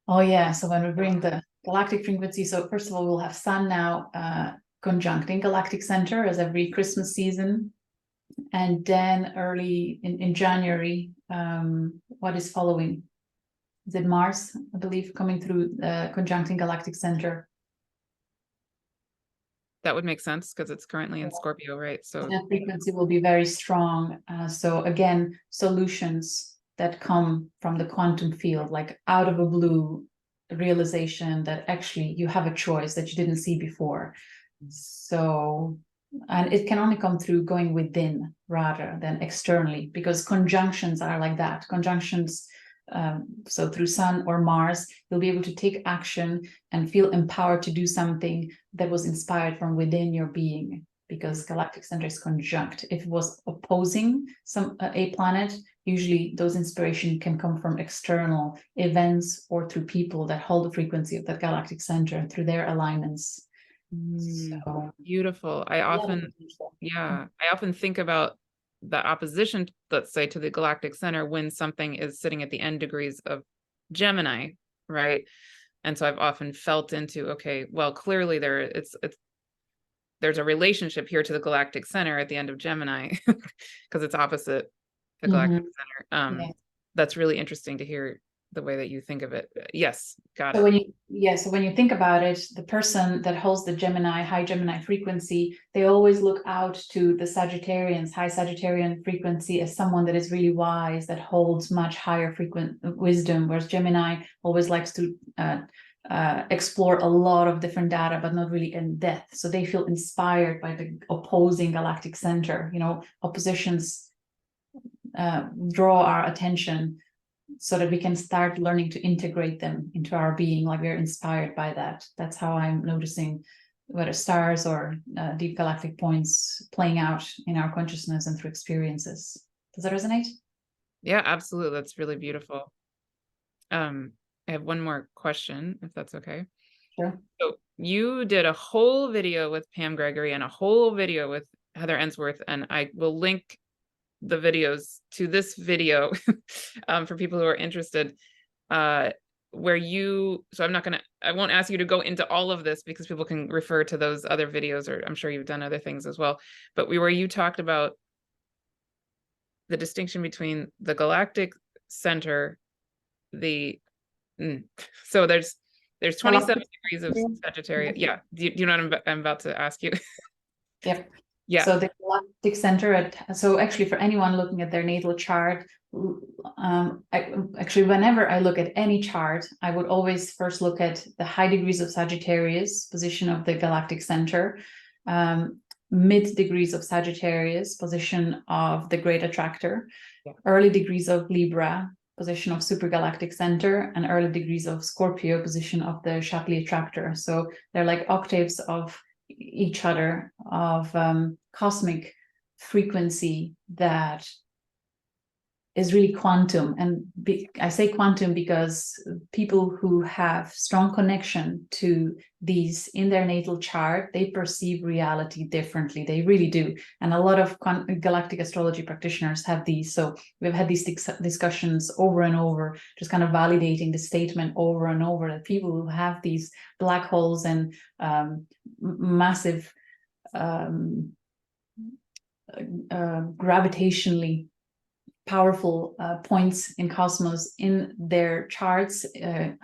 Oh yeah, so when we bring the galactic frequency, so first of all, we'll have Sun now conjuncting galactic center as every Christmas season. And then early in January, what is following? Is it Mars, I believe, coming through conjuncting galactic center? That would make sense because it's currently in Scorpio, right? So that frequency will be very strong. So again, solutions that come from the quantum field, like out of a blue realization that actually you have a choice that you didn't see before. So, and it can only come through going within rather than externally, because conjunctions are like that. Conjunctions, so through Sun or Mars, you'll be able to take action and feel empowered to do something that was inspired from within your being, because galactic center is conjunct. If it was opposing a planet, usually those inspiration can come from external events or through people that hold the frequency of that galactic center through their alignments. So beautiful. I often think about the opposition, let's say, to the galactic center when something is sitting at the end degrees of Gemini, right? And so I've often felt into, okay, well, clearly there's a relationship here to the galactic center at the end of Gemini because it's opposite the galactic center. That's really interesting to hear the way that you think of it. Yes, got it. So when you think about it, the person that holds the high Gemini frequency, they always look out to the Sagittarians, high Sagittarian frequency, as someone that is really wise, that holds much higher frequent wisdom, whereas Gemini always likes to explore a lot of different data, but not really in depth. So they feel inspired by the opposing galactic center. Oppositions draw our attention, so that we can start learning to integrate them into our being, like we're inspired by that. That's how I'm noticing whether stars or deep galactic points playing out in our consciousness and through experiences. Does that resonate? Yeah, absolutely. That's really beautiful. I have one more question, if that's okay. Sure. So you did a whole video with Pam Gregory and a whole video with Heather Ensworth, and I will link the videos to this video for people who are interested. Where you, so I won't ask you to go into all of this because people can refer to those other videos, or I'm sure you've done other things as well. But where you talked about the distinction between the galactic center, so there's 27 degrees of Sagittarius. Yeah. Do you know what I'm about to ask you? Yep. Yeah. So the galactic center so actually for anyone looking at their natal chart, actually whenever I look at any chart, I would always first look at the high degrees of Sagittarius, position of the galactic center, mid degrees of Sagittarius, position of the great attractor, early degrees of Libra, position of supergalactic center, and early degrees of Scorpio, position of the Shapley attractor. So they're like octaves of each other, of cosmic frequency that is really quantum. And I say quantum because people who have strong connection to these in their natal chart, they perceive reality differently. They really do. And a lot of galactic astrology practitioners have these. So we've had these discussions over and over, just kind of validating the statement over and over that people who have these black holes and massive gravitationally powerful points in cosmos in their charts,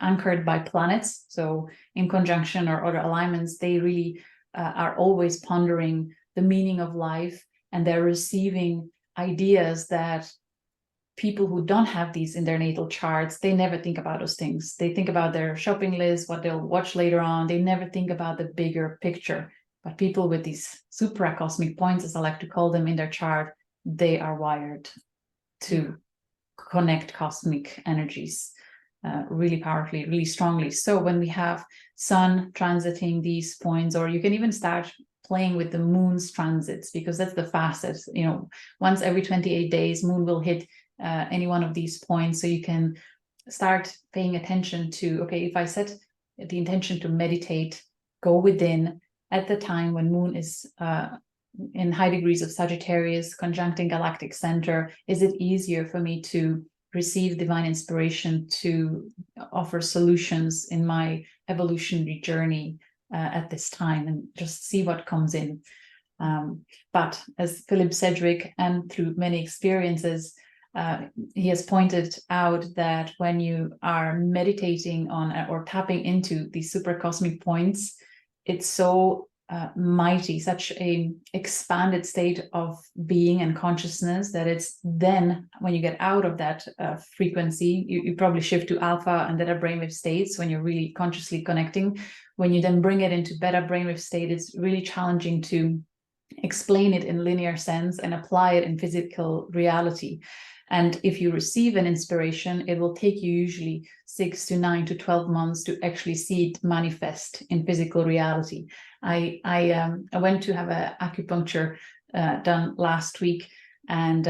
anchored by planets, so in conjunction or other alignments, they really are always pondering the meaning of life, and they're receiving ideas that people who don't have these in their natal charts, they never think about those things. They think about their shopping list, what they'll watch later on. They never think about the bigger picture. But people with these supracosmic points, as I like to call them, in their chart, they are wired to connect cosmic energies really powerfully, really strongly. So when we have Sun transiting these points, or you can even start playing with the moon's transits, because that's the fastest, once every 28 days, moon will hit any one of these points. So you can start paying attention to, okay, if I set the intention to meditate, go within at the time when moon is in high degrees of Sagittarius, conjuncting galactic center, is it easier for me to receive divine inspiration to offer solutions in my evolutionary journey at this time, and just see what comes in. But as Philip Sedgwick, and through many experiences, he has pointed out that when you are meditating on or tapping into these supercosmic points, it's so mighty, such a expanded state of being and consciousness, that it's then when you get out of that frequency, you probably shift to alpha and theta brainwave states when you're really consciously connecting. When you then bring it into beta brainwave state, it's really challenging to explain it in linear sense and apply it in physical reality. And if you receive an inspiration, it will take you usually 6 to 9 to 12 months to actually see it manifest in physical reality. I went to have an acupuncture done last week, and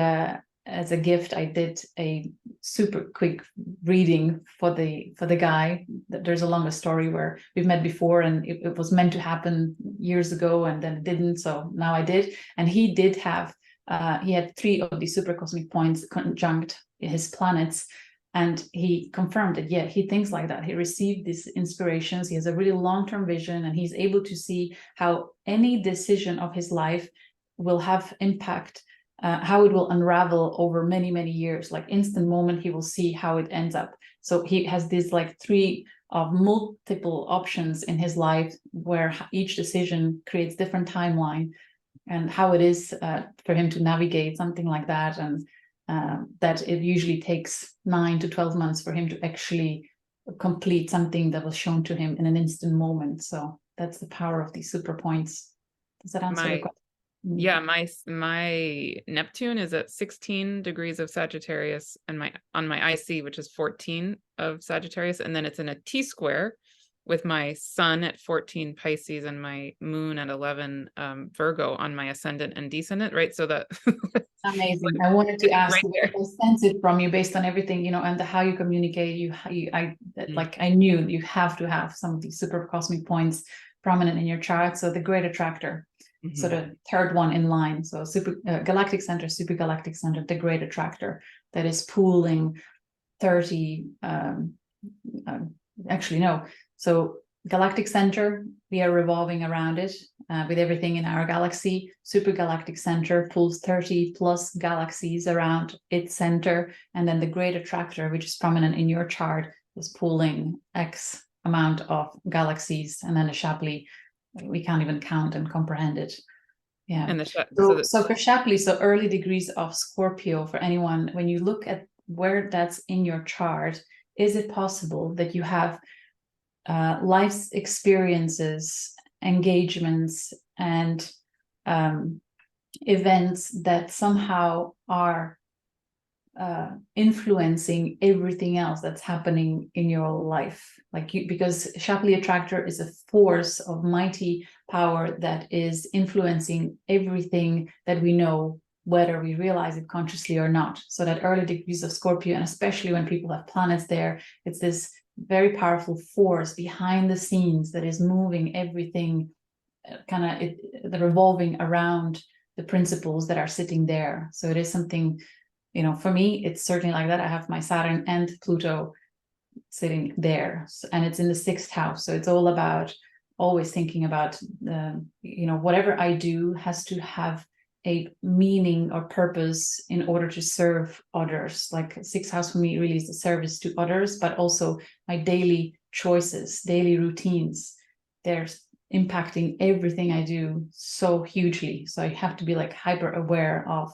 as a gift, I did a super quick reading for the guy. There's a longer story where we've met before, and it was meant to happen years ago, and then it didn't. So now I did, and he did have. He had 3 of these supercosmic points conjunct his planets, and he confirmed that, yeah, he thinks like that. He received these inspirations. He has a really long-term vision, and he's able to see how any decision of his life will have impact, how it will unravel over many, many years. Like instant moment, he will see how it ends up. So he has these like 3 of multiple options in his life, where each decision creates different timeline, and how it is for him to navigate something like that, and that it usually takes 9 to 12 months for him to actually complete something that was shown to him in an instant moment. So that's the power of these super points. Does that answer the question? Yeah, my Neptune is at 16 degrees of Sagittarius, and on my IC, which is 14 of Sagittarius, and then it's in a T square with my sun at 14 Pisces and my moon at 11 Virgo on my ascendant and descendant, right? So that Amazing. I wanted to ask right you, there. I sense it from you based on everything, and how you communicate. I knew you have to have some of these super cosmic points prominent in your chart. So the great attractor, so the third one in line. So super galactic center, super galactic center, the great attractor that is pooling 30. Actually, no. So galactic center, we are revolving around it with everything in our galaxy. Super galactic center pulls 30 plus galaxies around its center. And then the great attractor, which is prominent in your chart, is pulling X amount of galaxies. And then the Shapley, we can't even count and comprehend it. Yeah. And So for Shapley, so early degrees of Scorpio, for anyone, when you look at where that's in your chart, is it possible that you have life's experiences, engagements, and events that somehow are influencing everything else that's happening in your life? Because Shapley attractor is a force of mighty power that is influencing everything that we know, whether we realize it consciously or not. So that early degrees of Scorpio, and especially when people have planets there, it's this very powerful force behind the scenes that is moving everything, the revolving around the principles that are sitting there. So it is something, for me, it's certainly like that. I have my Saturn and Pluto sitting there, and it's in the 6th house. So it's all about always thinking about, whatever I do has to have a meaning or purpose in order to serve others. Like 6th house for me really is the service to others, but also my daily choices, daily routines. They're impacting everything I do so hugely. So I have to be like hyper aware of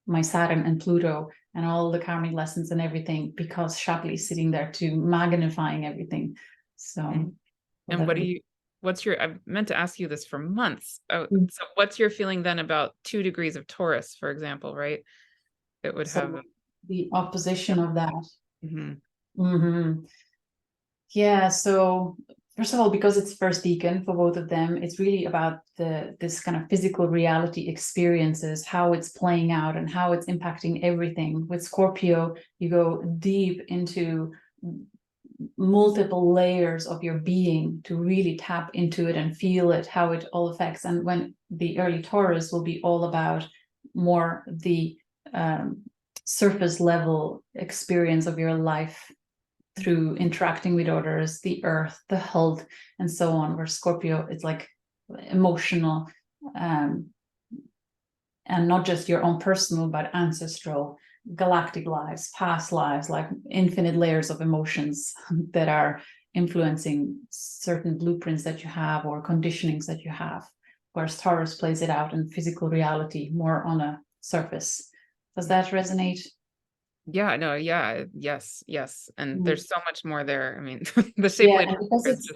my Saturn and Pluto and all the karmic lessons and everything, because Shapley is sitting there too, magnifying everything. So, and I've meant to ask you this for months. So what's your feeling then about 2 degrees of Taurus, for example, right? It would have the opposition of that. Yeah. So first of all, because it's first decan for both of them, it's really about this kind of physical reality experiences, how it's playing out and how it's impacting everything. With Scorpio, you go deep into multiple layers of your being to really tap into it and feel it, how it all affects. And when the early Taurus will be all about more the surface level experience of your life through interacting with others, the earth, the health, and so on, where Scorpio is like emotional, and not just your own personal, but ancestral, galactic lives, past lives, like infinite layers of emotions that are influencing certain blueprints that you have or conditionings that you have, whereas Taurus plays it out in physical reality, more on a surface. Does that resonate? Yeah, no, yeah, yes. And there's so much more there. I mean, the Shapley because it's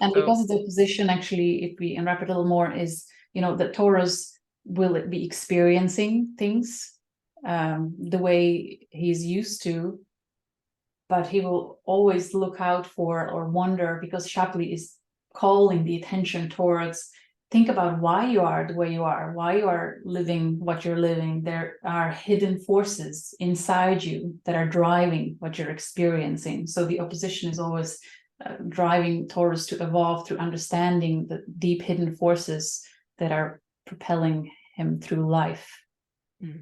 a position, actually, if we unwrap it a little more, is, that Taurus will be experiencing things the way he's used to, but he will always look out for or wonder, because Shapley is calling the attention towards, think about why you are the way you are, why you are living what you're living. There are hidden forces inside you that are driving what you're experiencing. So the opposition is always driving Taurus to evolve through understanding the deep hidden forces that are propelling him through life,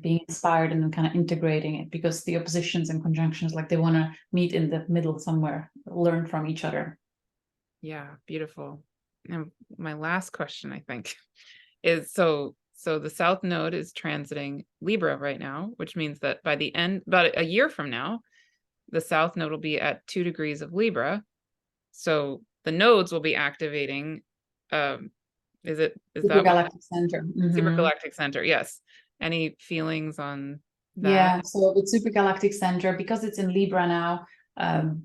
being inspired and then kind of integrating it, because the oppositions and conjunctions, like, they want to meet in the middle somewhere, learn from each other. Yeah, beautiful. And my last question, I think, is so the South Node is transiting Libra right now, which means that by the end, about a year from now, the South Node will be at 2 degrees of Libra. So the nodes will be activating. Is that Supergalactic center? Supergalactic center? Yes. Any feelings on that? Yeah. So with supergalactic center, because it's in Libra now,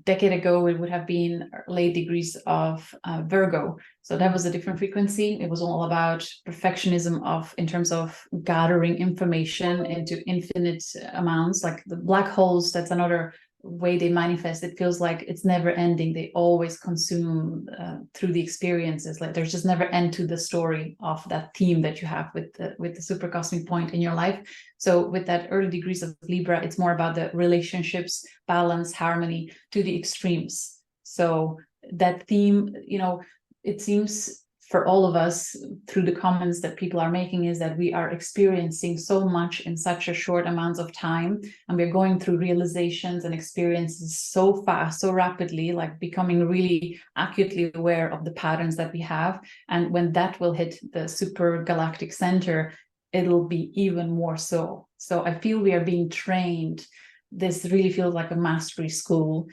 decade ago it would have been late degrees of Virgo, so that was a different frequency. It was all about perfectionism in terms of gathering information into infinite amounts, like the black holes. That's another way they manifest, it feels like it's never ending. They always consume through the experiences. Like there's just never end to the story of that theme that you have with the super cosmic point in your life. So with that early degrees of Libra, it's more about the relationships, balance, harmony to the extremes. So that theme, you know, it seems for all of us through the comments that people are making is that we are experiencing so much in such a short amount of time, and we're going through realizations and experiences so fast, so rapidly, like becoming really acutely aware of the patterns that we have. And when that will hit the super galactic center, it'll be even more so. So I feel we are being trained. This really feels like a mastery school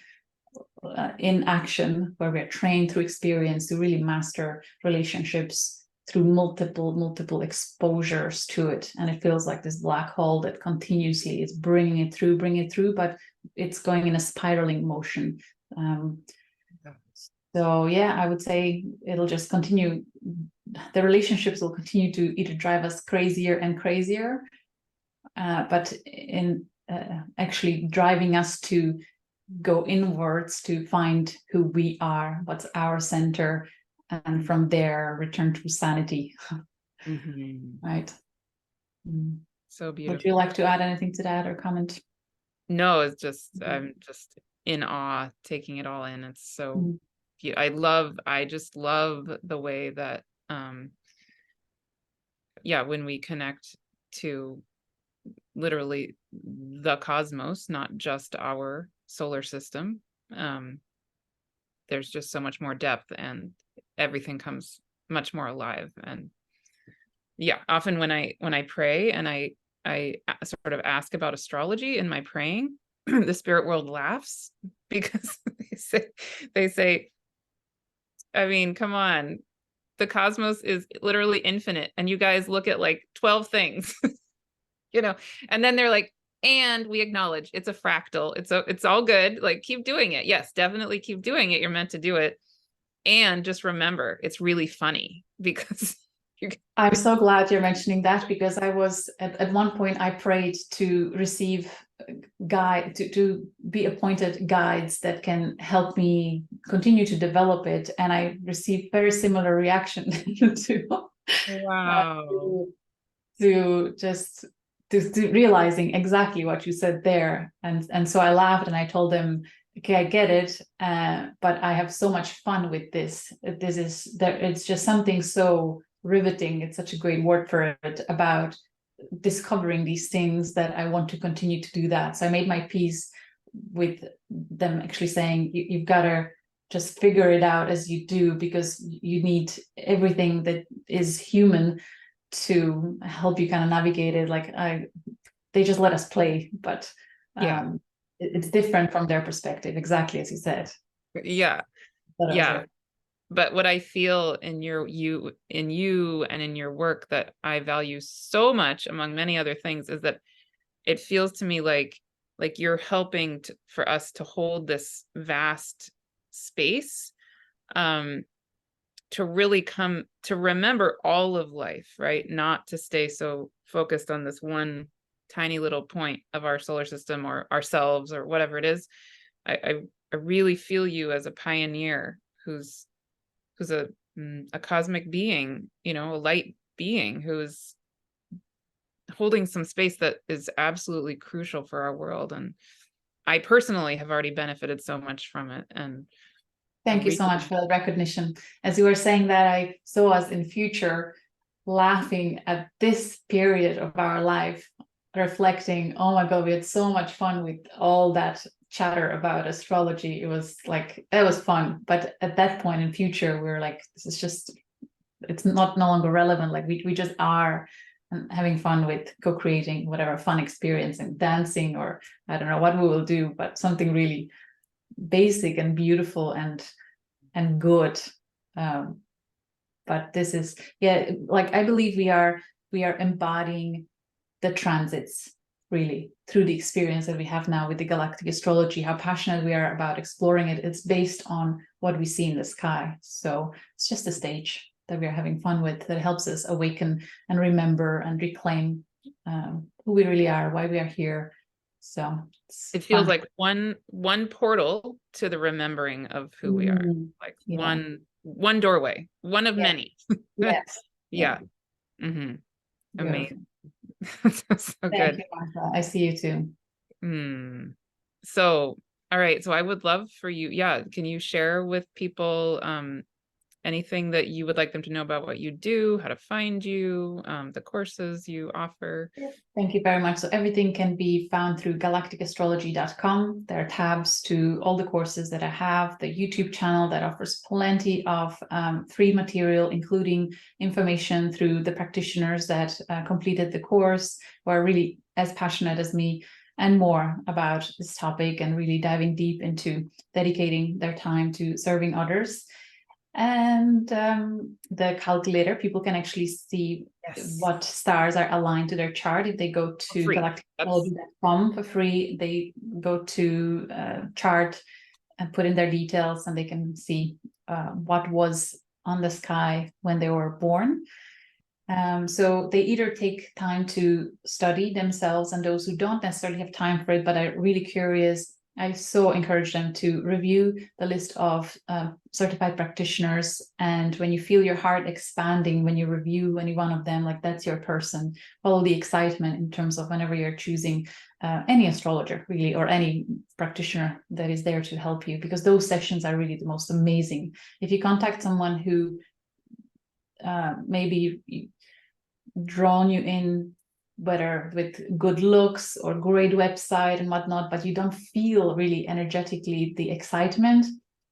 in action, where we're trained through experience to really master relationships through multiple exposures to it. And it feels like this black hole that continuously is bringing it through, but it's going in a spiraling motion. So yeah, I would say it'll just continue. The relationships will continue to either drive us crazier and crazier, but in actually driving us to go inwards to find who we are, what's our center, and from there return to sanity. Right. So beautiful. Would you like to add anything to that or comment? No, it's just I'm just in awe, taking it all in. It's so I just love the way that yeah, when we connect to literally the cosmos, not just our solar system, there's just so much more depth and everything comes much more alive. And yeah, often when I pray and I sort of ask about astrology in my praying, the spirit world laughs because they say, I mean, come on, the cosmos is literally infinite and you guys look at like 12 things, you know, and then they're like, and we acknowledge it's a fractal. It's all good. Like, keep doing it. Yes, definitely keep doing it. You're meant to do it. And just remember, it's really funny because I'm so glad you're mentioning that, because I was at one point I prayed to receive guide to be appointed guides that can help me continue to develop it, and I received very similar reaction to wow. To just to realizing exactly what you said there, and so I laughed and I told them, okay, I get it, but I have so much fun with this. This is that it's just something so riveting. It's such a great word for it, about discovering these things, that I want to continue to do that. So I made my peace with them actually saying, you've got to just figure it out as you do, because you need everything that is human to help you kind of navigate it. Like they just let us play, but Yeah. it's different from their perspective, exactly as you said. Yeah. Yeah. But what I feel in you and in your work that I value so much, among many other things, is that it feels to me like you're helping for us to hold this vast space, to really come to remember all of life, right? Not to stay so focused on this one tiny little point of our solar system or ourselves or whatever it is. I really feel you as a pioneer who's a cosmic being, you know, a light being who's holding some space that is absolutely crucial for our world. And I personally have already benefited so much from it. And thank you so much for the recognition. As you were saying that, I saw us in future laughing at this period of our life, reflecting, oh my God, we had so much fun with all that chatter about astrology. It was like, that was fun. But at that point in future, we were like, this is just, it's no longer relevant. Like we just are having fun with co-creating whatever fun experience and dancing, or I don't know what we will do, but something really basic and beautiful and good. But this is, yeah, like I believe we are embodying the transits really through the experience that we have now with the galactic astrology, how passionate we are about exploring it. It's based on what we see in the sky. So it's just a stage that we are having fun with, that helps us awaken and remember and reclaim who we really are, why we are here, So It it's feels fun. like one portal to the remembering of who we are, like Yeah. one doorway, one of Yeah. many. Yes. Yeah. Yeah. Hmm. Beautiful. Amazing. So Thank good. you, Martha. I see you too. Hmm. So, all right. So I would love for you, yeah, can you share with people anything that you would like them to know about what you do, how to find you, the courses you offer? Thank you very much. So everything can be found through galacticastrology.com. There are tabs to all the courses that I have, the YouTube channel that offers plenty of free material, including information through the practitioners that completed the course, who are really as passionate as me and more about this topic and really diving deep into dedicating their time to serving others. And the calculator, people can actually see Yes. what stars are aligned to their chart. If they go to Free. That's galacticastrology.com for free, they go to chart and put in their details, and they can see what was on the sky when they were born. So they either take time to study themselves, and those who don't necessarily have time for it but are really curious, I so encourage them to review the list of certified practitioners. And when you feel your heart expanding, when you review any one of them, like that's your person, follow the excitement in terms of whenever you're choosing any astrologer, really, or any practitioner that is there to help you, because those sessions are really the most amazing. If you contact someone who maybe drawn you in, whether with good looks or great website and whatnot, but you don't feel really energetically the excitement,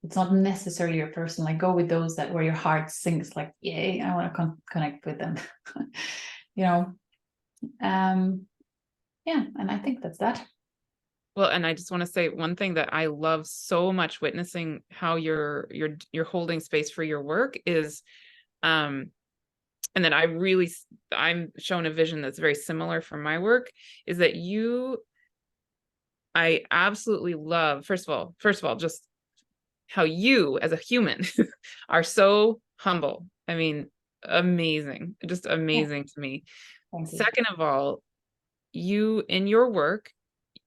it's not necessarily your person. Like, go with those that where your heart sings, like, yay, I want to connect with them. you know yeah, and I think that's that. well, and I just want to say one thing that I love so much witnessing how you're holding space for your work is and then I'm shown a vision that's very similar from my work, is that I absolutely love, first of all, just how you as a human are so humble. I mean, amazing, just Yeah, amazing to me. thank you. Second of all, you in your work,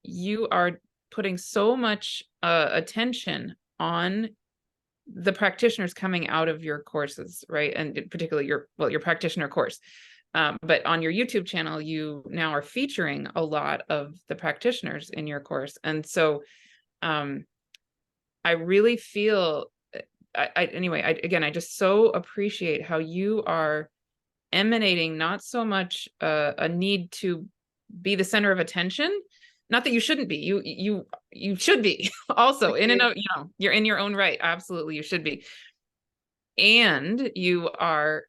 you are putting so much attention on the practitioners coming out of your courses, right? And particularly your practitioner course. But on your YouTube channel, you now are featuring a lot of the practitioners in your course. And so I really feel, I just so appreciate how you are emanating not so much a need to be the center of attention. Not that you shouldn't be. You should be also in and out, you're in your own right. Absolutely, you should be. And you are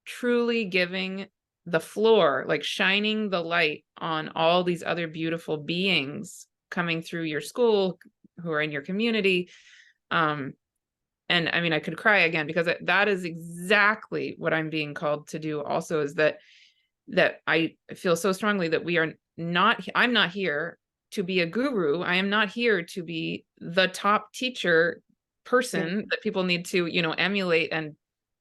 truly giving the floor, like shining the light on all these other beautiful beings coming through your school who are in your community. And I mean, I could cry again, because that is exactly what I'm being called to do also, is that I feel so strongly that I'm not here to be a guru. I am not here to be the top teacher person that people need to, emulate and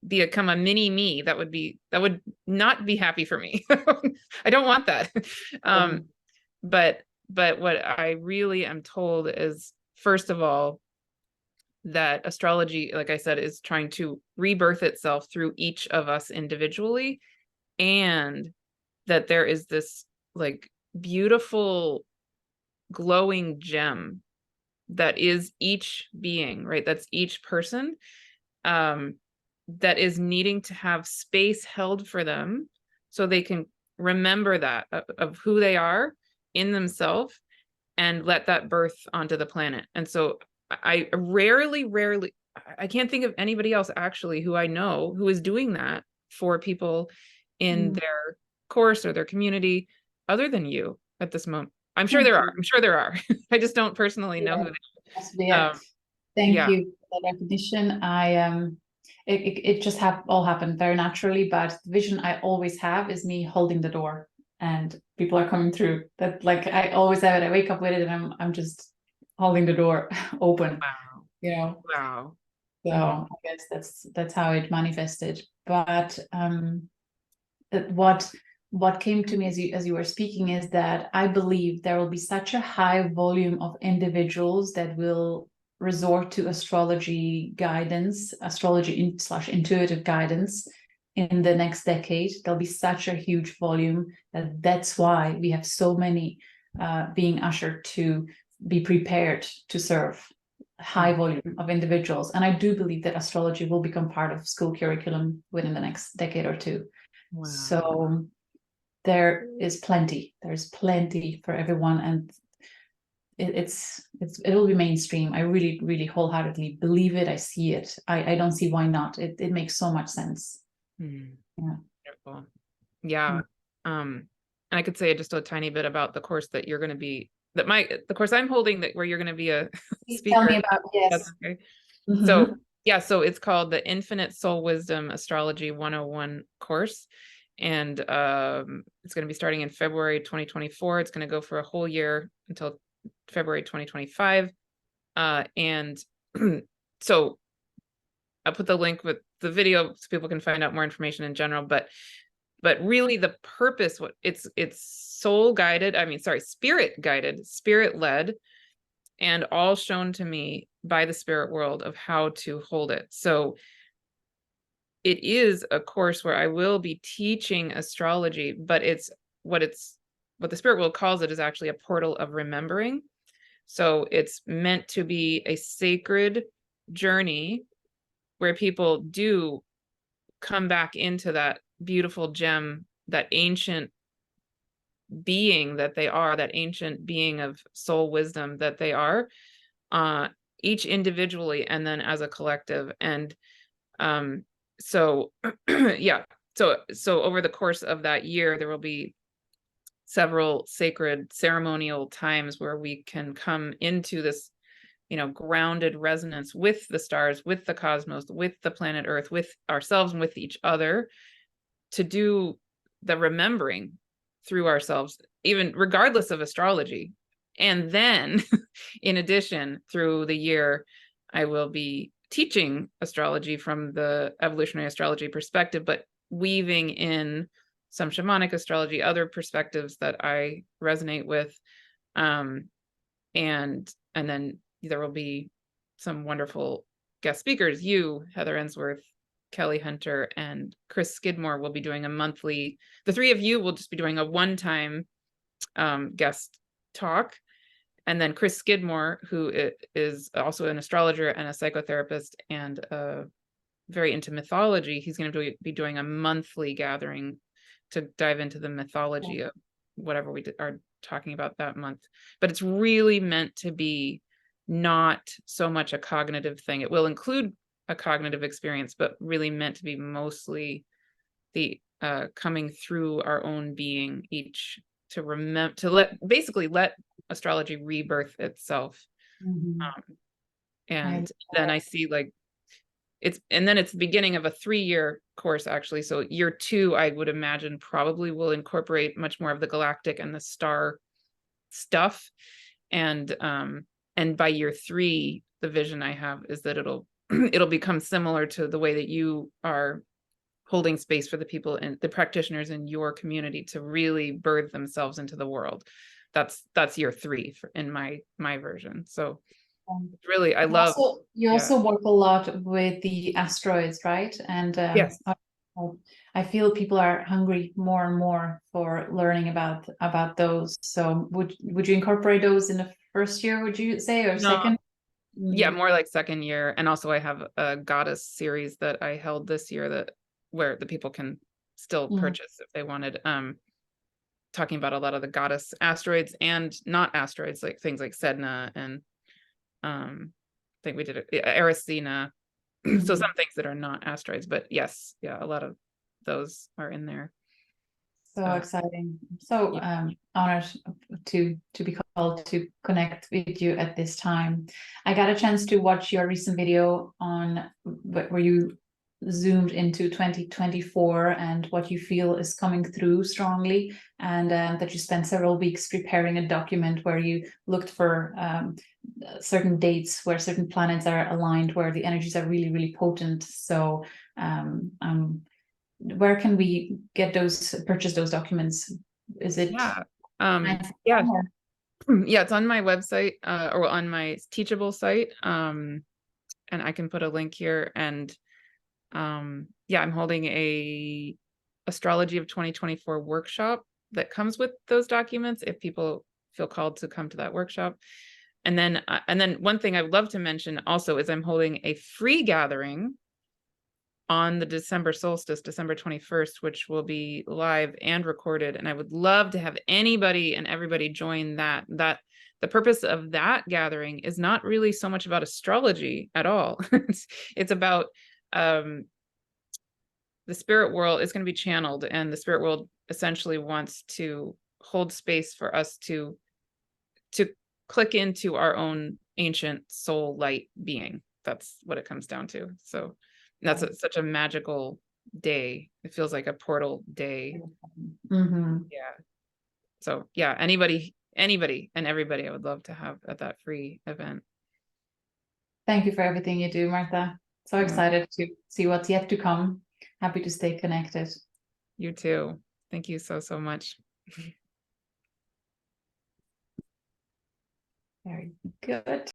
become a mini me. That would not be happy for me. I don't want that. But what I really am told is, first of all, that astrology, like I said, is trying to rebirth itself through each of us individually, and that there is this like beautiful glowing gem that is each being, right? That's each person, that is needing to have space held for them so they can remember that of who they are in themselves, and let that birth onto the planet. And so I rarely, I can't think of anybody else actually who I know who is doing that for people in their course or their community, other than you at this moment. I'm sure there are. I'm sure there are. I just don't personally know who they are. Thank Yeah. you for that recognition. It just all happened very naturally, but the vision I always have is me holding the door and people are coming through. That, like, I always have it. I wake up with it and I'm just holding the door open. Wow. Wow. So I guess that's how it manifested. But what what came to me as you were speaking is that I believe there will be such a high volume of individuals that will resort to astrology guidance, astrology slash intuitive guidance in the next decade. There'll be such a huge volume that's why we have so many being ushered to be prepared to serve high volume of individuals. And I do believe that astrology will become part of school curriculum within the next decade or two. Wow. So there's plenty for everyone, and it'll be mainstream. I really, really wholeheartedly believe it. I see it. I don't see why not. It makes so much sense. Yeah. Wonderful. Yeah. And I could say just a tiny bit about the course that you're going to be, the course I'm holding, that where you're going to be a speaker. Tell me about, yes. That's okay. So yeah, so it's called the Infinite Soul Wisdom Astrology 101 course. And it's going to be starting in February 2024. It's going to go for a whole year until February 2025. And so I'll put the link with the video so people can find out more information in general, but really the purpose, it's soul guided, spirit guided, spirit led, and all shown to me by the spirit world of how to hold it. So it is a course where I will be teaching astrology, but what the spirit world calls it is actually a portal of remembering. So it's meant to be a sacred journey where people do come back into that beautiful gem, that ancient being that they are, that ancient being of soul wisdom that they are, each individually and then as a collective. And so yeah, so over the course of that year, there will be several sacred ceremonial times where we can come into this, grounded resonance with the stars, with the cosmos, with the planet Earth, with ourselves and with each other, to do the remembering through ourselves, even regardless of astrology. And then in addition, through the year, I will be teaching astrology from the evolutionary astrology perspective, but weaving in some shamanic astrology, other perspectives that I resonate with. And then there will be some wonderful guest speakers. You, Heather Ensworth, Kelly Hunter, and Chris Skidmore will be doing a monthly, the three of you will just be doing a one-time guest talk. And then Chris Skidmore, who is also an astrologer and a psychotherapist and very into mythology, he's going to be doing a monthly gathering to dive into the mythology of whatever we are talking about that month. But it's really meant to be not so much a cognitive thing. It will include a cognitive experience, but really meant to be mostly the coming through our own being, each to remember, to let astrology rebirth itself. And then I see it's the beginning of a 3-year course, actually. So year 2, I would imagine, probably will incorporate much more of the galactic and the star stuff. And by year 3, the vision I have is that it'll become similar to the way that you are holding space for the people and the practitioners in your community to really birth themselves into the world. That's year 3 in my version. So really, I love. You also work a lot with the asteroids, right? And yes, I feel people are hungry more and more for learning about those. So would you incorporate those in the first year, would you say, or second? Yeah, more like second year. And also I have a goddess series that I held this year where the people can still purchase if they wanted, talking about a lot of the goddess asteroids and not asteroids, like things like Sedna and I think we did Erisina. So some things that are not asteroids, but yes, yeah, a lot of those are in there. So exciting. So honored to be called to connect with you at this time. I got a chance to watch your recent video on where you zoomed into 2024 and what you feel is coming through strongly, and that you spent several weeks preparing a document where you looked for certain dates where certain planets are aligned, where the energies are really, really potent. So I'm where can we purchase those documents? Is it? Yeah. online Yeah. or- Yeah, it's on my website, or on my Teachable site. And I can put a link here. And yeah, I'm holding a Astrology of 2024 workshop that comes with those documents if people feel called to come to that workshop. And then one thing I would love to mention also is I'm holding a free gathering on the December solstice, December 21st, which will be live and recorded. And I would love to have anybody and everybody join that. The purpose of that gathering is not really so much about astrology at all. It's about the spirit world is going to be channeled, and the spirit world essentially wants to hold space for us to click into our own ancient soul light being. That's what it comes down to. So that's such a magical day. It feels like a portal day. Mhm. Yeah. So yeah, anybody and everybody I would love to have at that free event. Thank you for everything you do, Martha. So Yeah. excited to see what's yet to come. Happy to stay connected. You too. Thank you so much. Very good.